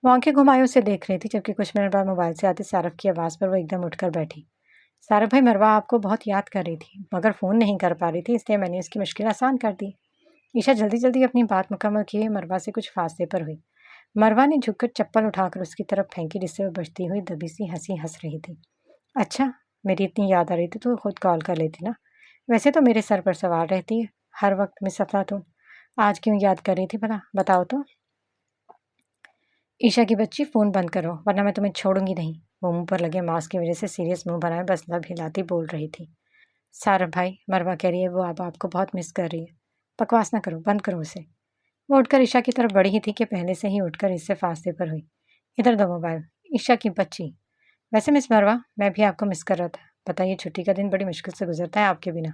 वो आंखें घुमाए उसे देख रही थी जबकि कुछ मिनट बाद मोबाइल से आती सारफ की आवाज़ पर वो एकदम उठकर बैठी। सारफ भाई, मरवा आपको बहुत याद कर रही थी मगर फ़ोन नहीं कर पा रही थी, इसलिए मैंने उसकी मुश्किल आसान कर दी। ईशा जल्दी जल्दी अपनी बात मुकम्मल किए मरवा से कुछ फासले पर हुई। मरवा ने झुककर चप्पल उठाकर उसकी तरफ फेंकी जिससे वो बचती हुई दबी सी हंसी हंस रही थी। अच्छा, मेरी इतनी याद आ रही थी तो खुद कॉल कर लेती ना। वैसे तो मेरे सर पर सवार रहती है हर वक्त मिस अफलातून। आज क्यों याद कर रही थी भला, बताओ तो। ईशा की बच्ची, फ़ोन बंद करो वरना मैं तुम्हें छोड़ूंगी नहीं। वो मुंह पर लगे मास्क की वजह से सीरियस मुंह बनाए बस लब हिलाती बोल रही थी। सारफ भाई, मरवा कह रही है वो अब आपको बहुत मिस कर रही है। बकवास ना करो, बंद करो उसे। वो उठकर ईशा की तरफ बढ़ी ही थी कि पहले से ही उठकर इससे फासले पर हुई। इधर दो मोबाइल। ईशा की बच्ची, वैसे मिस मरवा, मैं भी आपको मिस कर रहा था। बताइए, छुट्टी का दिन बड़ी मुश्किल से गुजरता है आपके बिना।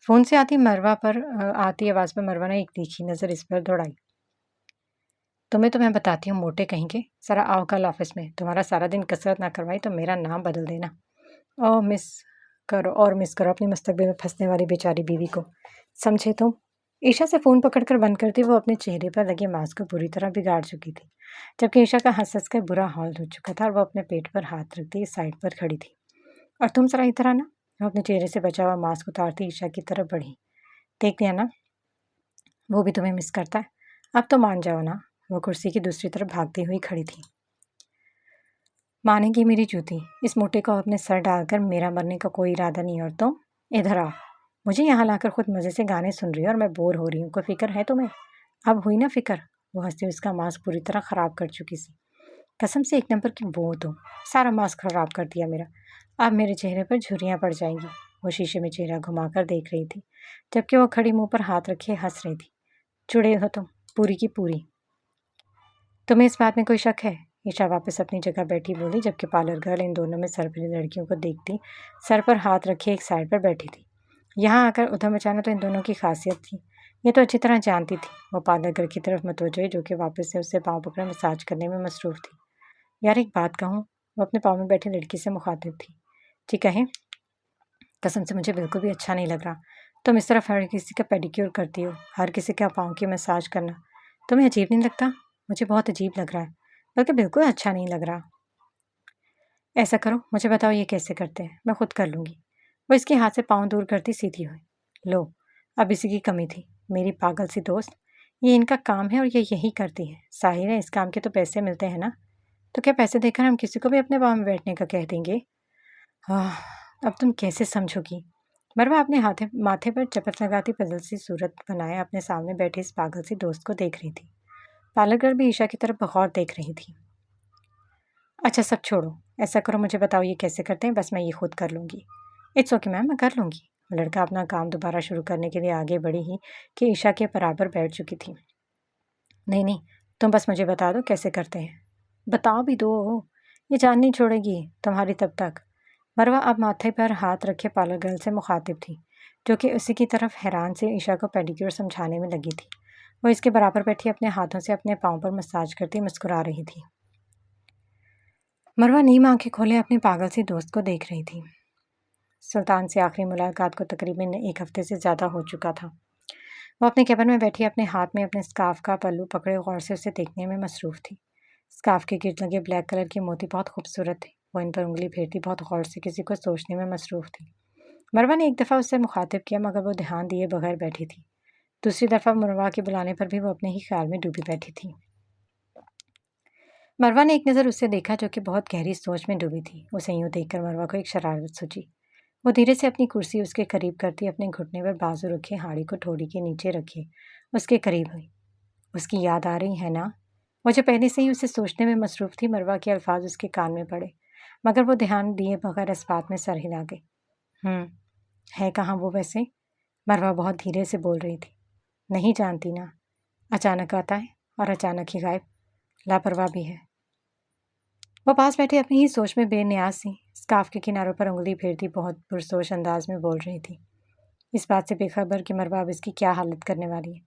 फ़ोन से आती आवाज़ पर मरवा ने एक तीखी नज़र इस पर दौड़ाई। तुम्हें तो मैं बताती हूँ मोटे कहीं के, ज़रा आओ कल ऑफिस में, तुम्हारा सारा दिन कसरत ना करवाई तो मेरा नाम बदल देना। और मिस करो अपनी मुस्तकबिल में फंसने वाली बेचारी बीवी को, समझे तुम? ईशा से फ़ोन पकड़कर बंद करती वो अपने चेहरे पर लगे मास्क को पूरी तरह बिगाड़ चुकी थी जबकि ईशा का हंस कर बुरा हाल हो चुका था और वो अपने पेट पर हाथ रखती साइड पर खड़ी थी। और तुम ज़रा इधर आना। वो अपने चेहरे से बचा हुआ मास्क उतारती ईशा की तरफ बढ़ी। देख लिया ना, वो भी तुम्हें मिस करता है, अब तो मान जाओ ना। वो कुर्सी की दूसरी तरफ भागती हुई खड़ी थी। मानेगी मेरी जूती, इस मोटे को अपने सर डालकर मेरा मरने का कोई इरादा नहीं। और तुम इधर आओ। मुझे यहाँ लाकर खुद मज़े से गाने सुन रही हो और मैं बोर हो रही हूँ, कोई फिक्र है तुम्हें? अब हुई ना फिक्र? वो हंसती उसका मास्क पूरी तरह ख़राब कर चुकी सी। कसम से एक नंबर की वो तुम, सारा मास्क ख़राब कर दिया मेरा। अब मेरे चेहरे पर झुर्रियाँ पड़ जाएंगी। वो शीशे में चेहरा घुमाकर देख रही थी जबकि वो खड़ी मुंह पर हाथ रखे हंस रही थी। चुड़ैल हो तुम, पूरी की पूरी। तुम्हें इस बात में कोई शक है? ईशा वापस अपनी जगह बैठी बोली जबकि पार्लर गर्ल इन दोनों में सरपरी लड़कियों को देखती सर पर हाथ रखे एक साइड पर बैठी थी। यहाँ आकर उधम मचाना तो इन दोनों की खासियत थी, ये तो अच्छी तरह जानती थी। वो पार्लर गर्ल की तरफ मुतवज्जो हुई जो कि वापस से उससे पाँव पकड़े मसाज करने में मसरूफ़ थी। यार एक बात कहूँ, वो अपने पाँव में बैठी लड़की से मुखातिब थी। जी कहें। कसम से मुझे बिल्कुल भी अच्छा नहीं लग रहा। तुम इस तरफ हर किसी का पेडिक्योर करती हो, हर किसी का पाँव की मसाज करना तुम्हें अजीब नहीं लगता? मुझे बहुत अजीब लग रहा है, बल्कि बिल्कुल अच्छा नहीं लग रहा। ऐसा करो, मुझे बताओ ये कैसे करते हैं, मैं खुद कर लूँगी। वो इसके हाथ से पाँव दूर करती सीधी हुई। लो, अब इसी की कमी थी, मेरी पागल सी दोस्त। ये इनका काम है और ये यही करती है। साहिर है, इस काम के तो पैसे मिलते हैं ना, तो क्या पैसे देकर हम किसी को भी अपने पाँव में बैठने का कह देंगे? अब तुम कैसे समझोगी? मरवा अपने माथे पर चपत लगाती पजल सी सूरत बनाए अपने सामने बैठी इस पागल सी दोस्त को देख रही थी। पार्लर गर्ल भी ईशा की तरफ बगौर देख रही थी। अच्छा, सब छोड़ो, ऐसा करो, मुझे बताओ ये कैसे करते हैं, बस मैं ये खुद कर लूँगी। इट्स ओके मैम, मैं कर लूँगी। लड़का अपना काम दोबारा शुरू करने के लिए आगे बढ़ी ही कि ईशा के बराबर बैठ चुकी थी। नहीं नहीं, तुम बस मुझे बता दो कैसे करते हैं। बताओ भी दो, ये जान नहीं छोड़ेगी तुम्हारी तब तक। मरवा अब माथे पर हाथ रखे पार्लर गर्ल से मुखातिब थी, जो कि उसी की तरफ हैरान से ईशा को पेडिक्योर समझाने में लगी थी। वो इसके बराबर बैठी अपने हाथों से अपने पाँव पर मसाज करती मुस्कुरा रही थी। मरवा नीम आंखें खोले अपनी पागल सी दोस्त को देख रही थी। सुल्तान से आखिरी मुलाकात को तकरीबन 1 हफ्ते से ज़्यादा हो चुका था। वो अपने कैबिन में बैठी अपने हाथ में अपने स्कार्फ का पल्लू पकड़े गौर से उसे देखने में मसरूफ़ थी। स्कार्फ के गिर्द लगे ब्लैक कलर के मोती बहुत खूबसूरत थे। वो इन पर उंगली फेरती बहुत गौर से किसी को सोचने में मसरूफ़ थी। मरवा ने एक दफ़ा उससे मुखातिब किया, मगर वो ध्यान दिए बगैर बैठी थी। दूसरी दफ़ा मरवा के बुलाने पर भी वो अपने ही ख्याल में डूबी बैठी थी। मरवा ने एक नज़र उससे देखा, जो कि बहुत गहरी सोच में डूबी थी। उसे यूँ देखकर मरवा को एक शरारत सूझी। वो धीरे से अपनी कुर्सी उसके करीब करती अपने घुटने पर बाजू रखे हाड़ी को ठोड़ी के नीचे रखे उसके करीब हुई। उसकी याद आ रही है ना? वो जो पहले से ही उसे सोचने में मसरूफ़ थी। मरवा के अल्फाज उसके कान में पड़े, मगर वो ध्यान दिए बगैर इस बात में सर हिला गई। है कहाँ वो वैसे? मरवा बहुत धीरे से बोल रही थी। नहीं जानती ना, अचानक आता है और अचानक ही गायब, लापरवाह भी है। वह पास बैठे अपनी ही सोच में बेनियाज सी स्कार्फ के किनारों पर उंगली फेरती बहुत पुरसोच अंदाज में बोल रही थी, इस बात से बेखबर कि मरवा अब इसकी क्या हालत करने वाली है।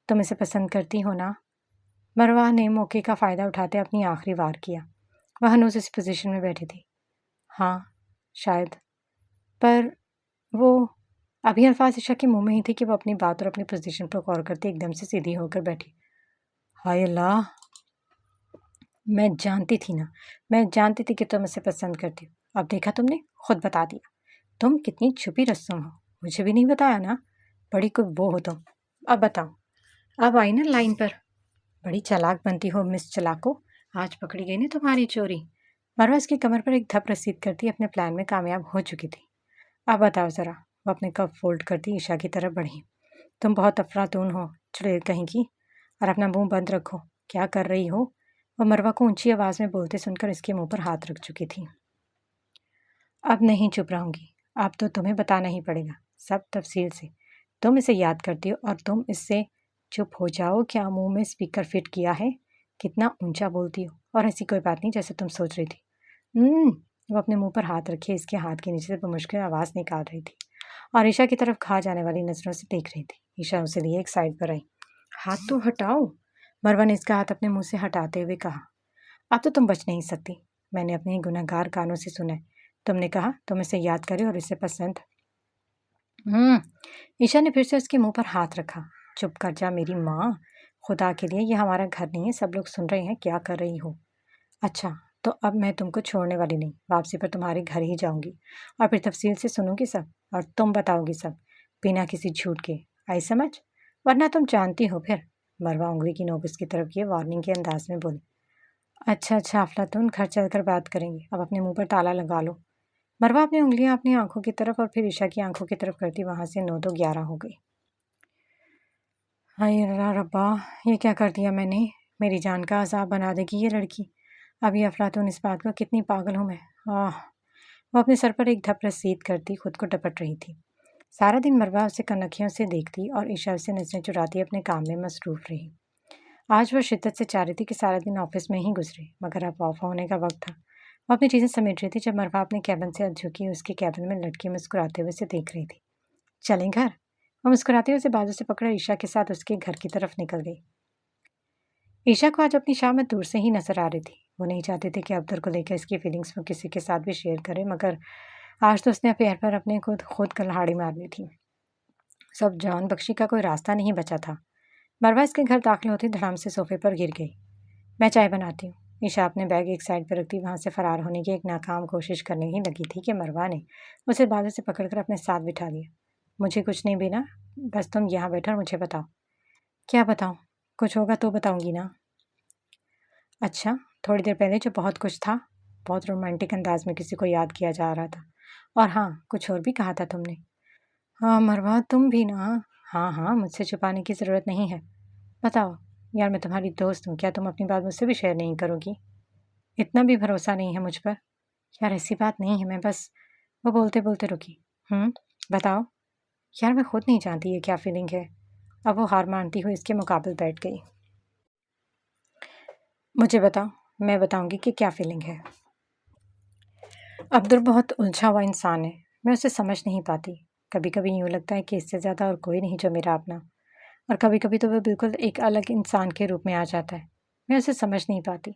तुम इसे पसंद करती हो ना? मरवा ने मौके का फ़ायदा उठाते अपनी आखिरी वार किया। वह हनूस इस पोजीशन में बैठी थी। हाँ, शायद। पर वो अभी अल्फाज ईशा के मुंह में ही थी कि वो अपनी बात और अपनी पोजीशन पर गौर करते एकदम से सीधी होकर बैठी। हाय अल्लाह, मैं जानती थी ना, मैं जानती थी कि तुम इसे पसंद करती हो। अब देखा तुमने, खुद बता दिया। तुम कितनी छुपी रस्सम हो, मुझे भी नहीं बताया ना। बड़ी कोई वो हो तुम। अब बताओ। अब आई ना लाइन पर। बड़ी चालाक बनती हो मिस चालाको, आज पकड़ी गई ना तुम्हारी चोरी। मरवा इसकी कमर पर एक धप रसीद करती अपने प्लान में कामयाब हो चुकी थी। अब बताओ ज़रा। वो अपने कप फोल्ड करती ईशा की तरफ बढ़ी। तुम बहुत अफलातून हो, चुड़ैल कहीं की, और अपना मुंह बंद रखो। क्या कर रही हो? वह मरवा को ऊंची आवाज़ में बोलते सुनकर इसके मुंह पर हाथ रख चुकी थी। अब नहीं चुप रहूंगी, अब तो तुम्हें बताना ही पड़ेगा, सब तफसील से। तुम इसे याद करती हो और तुम इससे चुप हो जाओ। क्या मुंह में स्पीकर फिट किया है? कितना ऊंचा बोलती हो, और ऐसी कोई बात नहीं जैसे तुम सोच रही थी। वो अपने मुंह पर हाथ रखे इसके हाथ के नीचे से बमुश्किल आवाज़ निकाल रही थी और ईशा की तरफ खा जाने वाली नज़रों से देख रही थी। ईशा उसे लिए एक साइड पर आई। हाथ तो हटाओ। मरवा ने इसका हाथ अपने मुंह से हटाते हुए कहा। अब तो तुम बच नहीं सकती, मैंने अपने ही गुनहगार कानों से सुना है। तुमने कहा तुम इसे याद करे और इसे पसंद। ईशा ने फिर से उसके मुंह पर हाथ रखा। चुप कर जा मेरी माँ, खुदा के लिए, यह हमारा घर नहीं है, सब लोग सुन रहे हैं क्या कर रही हो। अच्छा, तो अब मैं तुमको छोड़ने वाली नहीं, वापसी पर तुम्हारे घर ही जाऊंगी और फिर तफसील से सुनूंगी सब, और तुम बताओगी सब, बिना किसी झूठ के। आई समझ? वरना तुम जानती हो फिर। मरवा उंगली की नोक उसकी तरफ किए वार्निंग के अंदाज में बोली। अच्छा अच्छा अफलातून, घर चलकर बात करेंगे, अब अपने मुंह पर ताला लगा लो। मरवा अपनी उंगलियां अपनी आंखों की तरफ और फिर ईशा की आंखों की तरफ करती वहां से 9 2 11 हो गई। हाय रब्बा, ये क्या कर दिया मैंने? मेरी जान का अजाब बना देगी ये लड़की। अब ये अफलातून इस बात का कितनी पागल हूँ मैं। वो अपने सर पर एक धप रसीद करती खुद को टपट रही थी। सारा दिन मरवा उसे कनखियों से देखती और ईशा उसे नजरें चुराती अपने काम में मसरूफ रही। आज वह शिद्दत से चाह रही थी कि सारा दिन ऑफिस में ही गुजरे, मगर अब ऑफ होने का वक्त था। वो अपनी चीज़ें समेट रही थी जब मरवा अपने कैबिन से झुकी उसके कैबिन में लड़की मुस्कुराते हुए उसे देख रही थी। चलें घर? वो मुस्कुराते हुए उसे बाजू से पकड़ ईशा के साथ उसके घर की तरफ निकल गई। ईशा को आज अपनी शामत दूर से ही नजर आ रही थी। वो नहीं चाहती थी कि अब्दुल को लेकर इसकी फीलिंग्स वो किसी के साथ भी शेयर करे, मगर आज तो उसने पैर पर अपने खुद कुल्हाड़ी मार ली थी। सब जान बख्शी का कोई रास्ता नहीं बचा था। मरवा इसके घर दाखिल होती धड़ाम से सोफे पर गिर गई। मैं चाय बनाती हूँ। ईशा अपने बैग एक साइड पर रखती वहाँ से फरार होने की एक नाकाम कोशिश करने ही लगी थी कि मरवा ने उसे बालों से पकड़कर अपने साथ बिठा लिया। मुझे कुछ नहीं बीना, बस तुम यहाँ बैठो और मुझे बताओ। क्या बताऊँ? कुछ होगा तो बताऊँगी ना। अच्छा, थोड़ी देर पहले जो बहुत कुछ था, बहुत रोमांटिक अंदाज में किसी को याद किया जा रहा था। और हाँ, कुछ और भी कहा था तुमने। हाँ मरवा, तुम भी ना। हाँ हाँ, मुझसे छुपाने की ज़रूरत नहीं है। बताओ। यार मैं तुम्हारी दोस्त हूँ, क्या तुम अपनी बात मुझसे भी शेयर नहीं करोगी? इतना भी भरोसा नहीं है मुझ पर? यार ऐसी बात नहीं है, मैं बस। वो बोलते बोलते रुकी। बताओ। यार मैं खुद नहीं जानती ये क्या फीलिंग है। अब वो हार मानती हुई इसके मुकाबले बैठ गई। मुझे बताओ, मैं बताऊंगी कि क्या फीलिंग है। अब्दुल बहुत उलझा हुआ इंसान है, मैं उसे समझ नहीं पाती। कभी कभी यूँ लगता है कि इससे ज़्यादा और कोई नहीं जो मेरा अपना। और कभी कभी तो वह बिल्कुल एक अलग इंसान के रूप में आ जाता है, मैं उसे समझ नहीं पाती।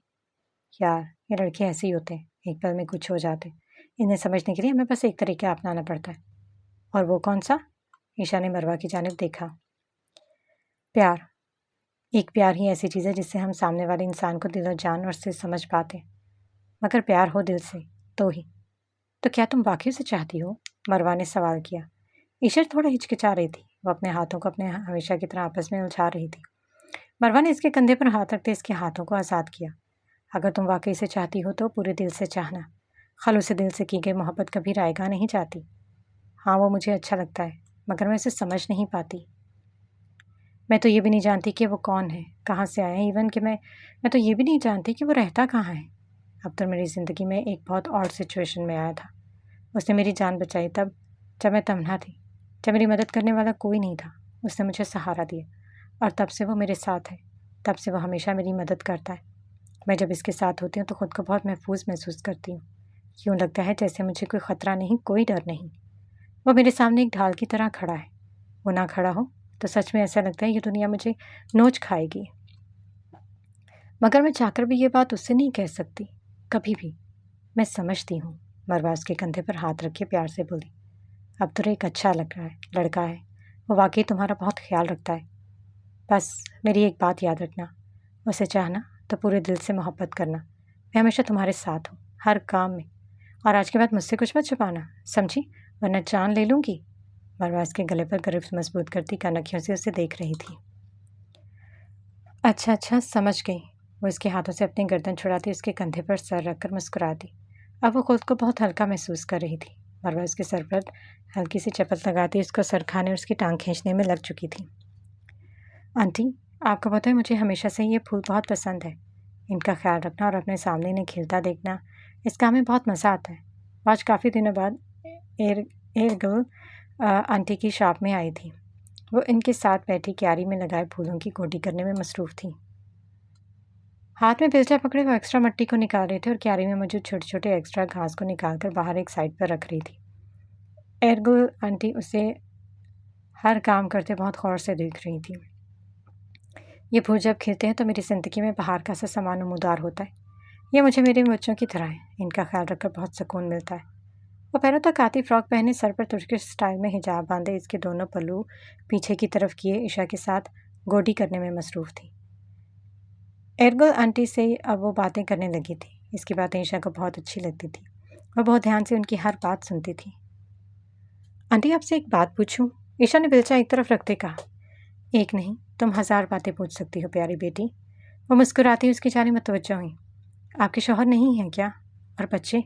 यार ये लड़के ऐसे ही होते हैं, एक पल में कुछ हो जाते। इन्हें समझने के लिए हमें बस एक तरीका अपनाना पड़ता है। और वो कौन सा? ईशा ने मरवा की जानिब देखा। प्यार। एक प्यार ही ऐसी चीज़ है जिससे हम सामने वाले इंसान को दिलो जान और से समझ पाते। मगर प्यार हो दिल से तो ही। तो क्या तुम वाकई से चाहती हो? मरवा ने सवाल किया। ईशा थोड़ा हिचकिचा रही थी, वो अपने हाथों को अपने हमेशा की तरह आपस में उलझा रही थी। मरवा ने इसके कंधे पर हाथ रखते इसके हाथों को आज़ाद किया। अगर तुम वाकई से चाहती हो तो पूरे दिल से चाहना। खलूस दिल से की गई मोहब्बत कभी रायगा नहीं जाती। हाँ वो मुझे अच्छा लगता है, मगर मैं इसे समझ नहीं पाती। मैं तो ये भी नहीं जानती कि वो कौन है, कहाँ से आया है। इवन कि मैं तो ये भी नहीं जानती कि वो रहता कहाँ है। अब तो मेरी ज़िंदगी में एक बहुत ऑड सिचुएशन में आया था। उसने मेरी जान बचाई तब, जब मैं तन्हा थी, जब मेरी मदद करने वाला कोई नहीं था। उसने मुझे सहारा दिया और तब से वो मेरे साथ है। तब से वो हमेशा मेरी मदद करता है। मैं जब इसके साथ होती हूँ तो खुद को बहुत महफूज महसूस करती हूँ। यूँ लगता है जैसे मुझे कोई ख़तरा नहीं, कोई डर नहीं। वो मेरे सामने एक ढाल की तरह खड़ा है। वो ना खड़ा हो तो सच में ऐसा लगता है ये दुनिया मुझे नोच खाएगी। मगर मैं चाहकर भी ये बात उससे नहीं कह सकती, कभी भी। मैं समझती हूँ। मरवा उसके कंधे पर हाथ रखे प्यार से बोली। अब्दुल एक अच्छा लड़का है। वो वाकई तुम्हारा बहुत ख्याल रखता है। बस मेरी एक बात याद रखना, उसे चाहना तो पूरे दिल से मोहब्बत करना। मैं हमेशा तुम्हारे साथ हूँ, हर काम में। और आज के बाद मुझसे कुछ मत छुपाना, समझी? वरना जान ले लूँगी। मरवा इसके गले पर गिरफ्त मजबूत करती कनखियों से उसे देख रही थी। अच्छा अच्छा, समझ गई। वो इसके हाथों से अपनी गर्दन छुड़ाती उसके कंधे पर सर रखकर मुस्कुराती। अब वो खुद को बहुत हल्का महसूस कर रही थी। मरवा उसके सर पर हल्की सी चपत लगाती उसको सर खाने और उसकी टांग खींचने में लग चुकी थी। आंटी, आपको पता है मुझे हमेशा से ये फूल बहुत पसंद है। इनका ख्याल रखना और अपने सामने इन्हें खिलता देखना, इस काम में बहुत मज़ा आता है। आज काफ़ी दिनों बाद एयर एयरगर्ल आंटी की शॉप में आई थी। वो इनके साथ बैठी क्यारी में लगाए फूलों की गोटी करने में मसरूफ़ थी। हाथ में बेलचा पकड़े वो एक्स्ट्रा मिट्टी को निकाल रहे थे और क्यारी में मौजूद छोटे छोटे एक्स्ट्रा घास को निकालकर बाहर एक साइड पर रख रही थी। एयरगर्ल आंटी उसे हर काम करते बहुत गौर से देख रही थी। ये फूल जब खिलते हैं तो मेरी ज़िंदगी में बाहर का सा समा नमूदार होता है। ये मुझे मेरे बच्चों की तरह है, इनका ख्याल रखकर बहुत सुकून मिलता है। वो पैरों तक आती फ्रॉक पहने, सर पर तुर्किश स्टाइल में हिजाब बांधे, इसके दोनों पल्लू पीछे की तरफ किए ईशा के साथ गोडी करने में मसरूफ़ थी। एयरगर्ल आंटी से अब वो बातें करने लगी थी। इसकी बातें ईशा को बहुत अच्छी लगती थी। वह बहुत ध्यान से उनकी हर बात सुनती थी। आंटी आपसे एक बात पूछूं? ईशा ने बेलचा एक तरफ रखते कहा। एक नहीं, तुम 1000 बातें पूछ सकती हो प्यारी बेटी। वो मुस्कुराती उसकी जानिब मुतवज्जो हुई। आपके शौहर नहीं हैं क्या? और बच्चे?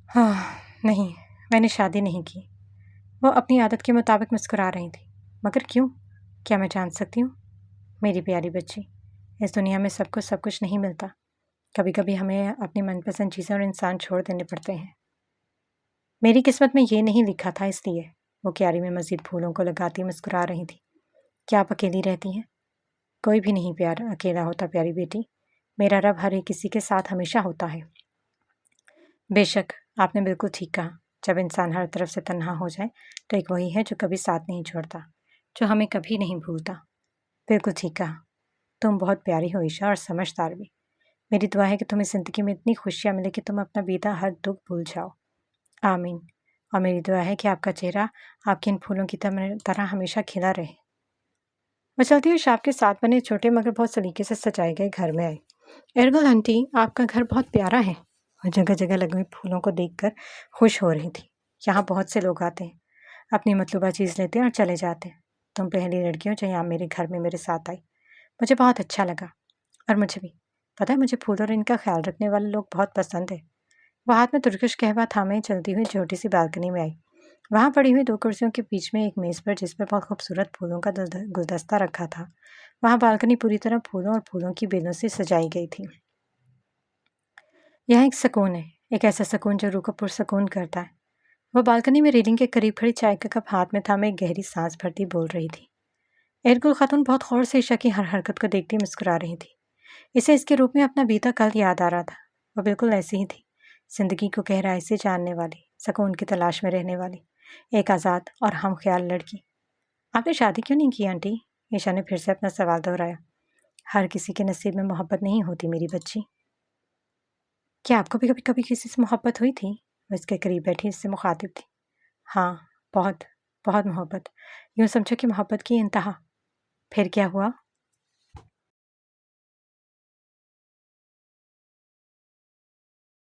हाँ नहीं, मैंने शादी नहीं की। वो अपनी आदत के मुताबिक मुस्कुरा रही थी। मगर क्यों? क्या मैं जान सकती हूँ? मेरी प्यारी बच्ची, इस दुनिया में सबको सब कुछ नहीं मिलता। कभी कभी हमें अपनी मनपसंद चीज़ें और इंसान छोड़ देने पड़ते हैं। मेरी किस्मत में ये नहीं लिखा था, इसलिए। वो क्यारी में मज़ीद फूलों को लगाती मुस्कुरा रही थी। क्या आप अकेली रहती हैं? कोई भी नहीं प्यार अकेला होता प्यारी बेटी। मेरा रब हर एक किसी के साथ हमेशा होता है। बेशक, आपने बिल्कुल ठीक कहा। जब इंसान हर तरफ से तन्हा हो जाए तो एक वही है जो कभी साथ नहीं छोड़ता, जो हमें कभी नहीं भूलता। बिल्कुल ठीक कहा। तुम बहुत प्यारी हो ईशा, और समझदार भी। मेरी दुआ है कि तुम्हें ज़िंदगी में इतनी खुशियाँ मिले कि तुम अपना बीता हर दुख भूल जाओ। आमीन। और मेरी दुआ है कि आपका चेहरा आपके इन फूलों की तरह हमेशा खिला रहे। वो चलती हुई शॉप के साथ बने छोटे मगर बहुत सलीके से सजाए गए घर में आई। एरगुल आंटी, आपका घर बहुत प्यारा है। और जगह जगह लगे हुए फूलों को देखकर खुश हो रही थी। यहाँ बहुत से लोग आते हैं, अपनी मतलूबा चीज़ लेते हैं और चले जाते हैं। तुम पहली लड़की हो जो यहाँ मेरे घर में मेरे साथ आई। मुझे बहुत अच्छा लगा। और मुझे भी। पता है, मुझे फूल और इनका ख्याल रखने वाले लोग बहुत पसंद है। वह हाथ में तुर्किश कहवा थामे चलती हुई छोटी सी बालकनी में आई। वहाँ पड़ी हुई दो कुर्सियों के बीच में एक मेज़ पर, जिस पर बहुत खूबसूरत फूलों का गुलदस्ता रखा था। वहाँ बालकनी पूरी तरह फूलों और फूलों की बेलों से सजाई गई थी। यह एक सुकून है, एक ऐसा सुकून जो रूह को पुरसुकून करता है। वह बालकनी में रेलिंग के करीब खड़ी चाय का कप हाथ में थामे एक गहरी सांस भरती बोल रही थी। एरगुल खातून बहुत गौर से ईशा की हर हरकत को देखती मुस्कुरा रही थी। इसे इसके रूप में अपना बीता कल याद आ रहा था। वह बिल्कुल ऐसी ही थी, जिंदगी को गहराई से जानने वाली, सुकून की तलाश में रहने वाली, एक आज़ाद और हम ख्याल लड़की। आपने शादी क्यों नहीं की आंटी? ईशा ने फिर से अपना सवाल दोहराया। हर किसी के नसीब में मोहब्बत नहीं होती मेरी बच्ची। क्या आपको भी कभी कभी किसी से मोहब्बत हुई थी? वह इसके करीब बैठी इससे मुखातिब थी। हाँ, बहुत बहुत मोहब्बत। यूँ समझो कि मोहब्बत की इंतहा। फिर क्या हुआ?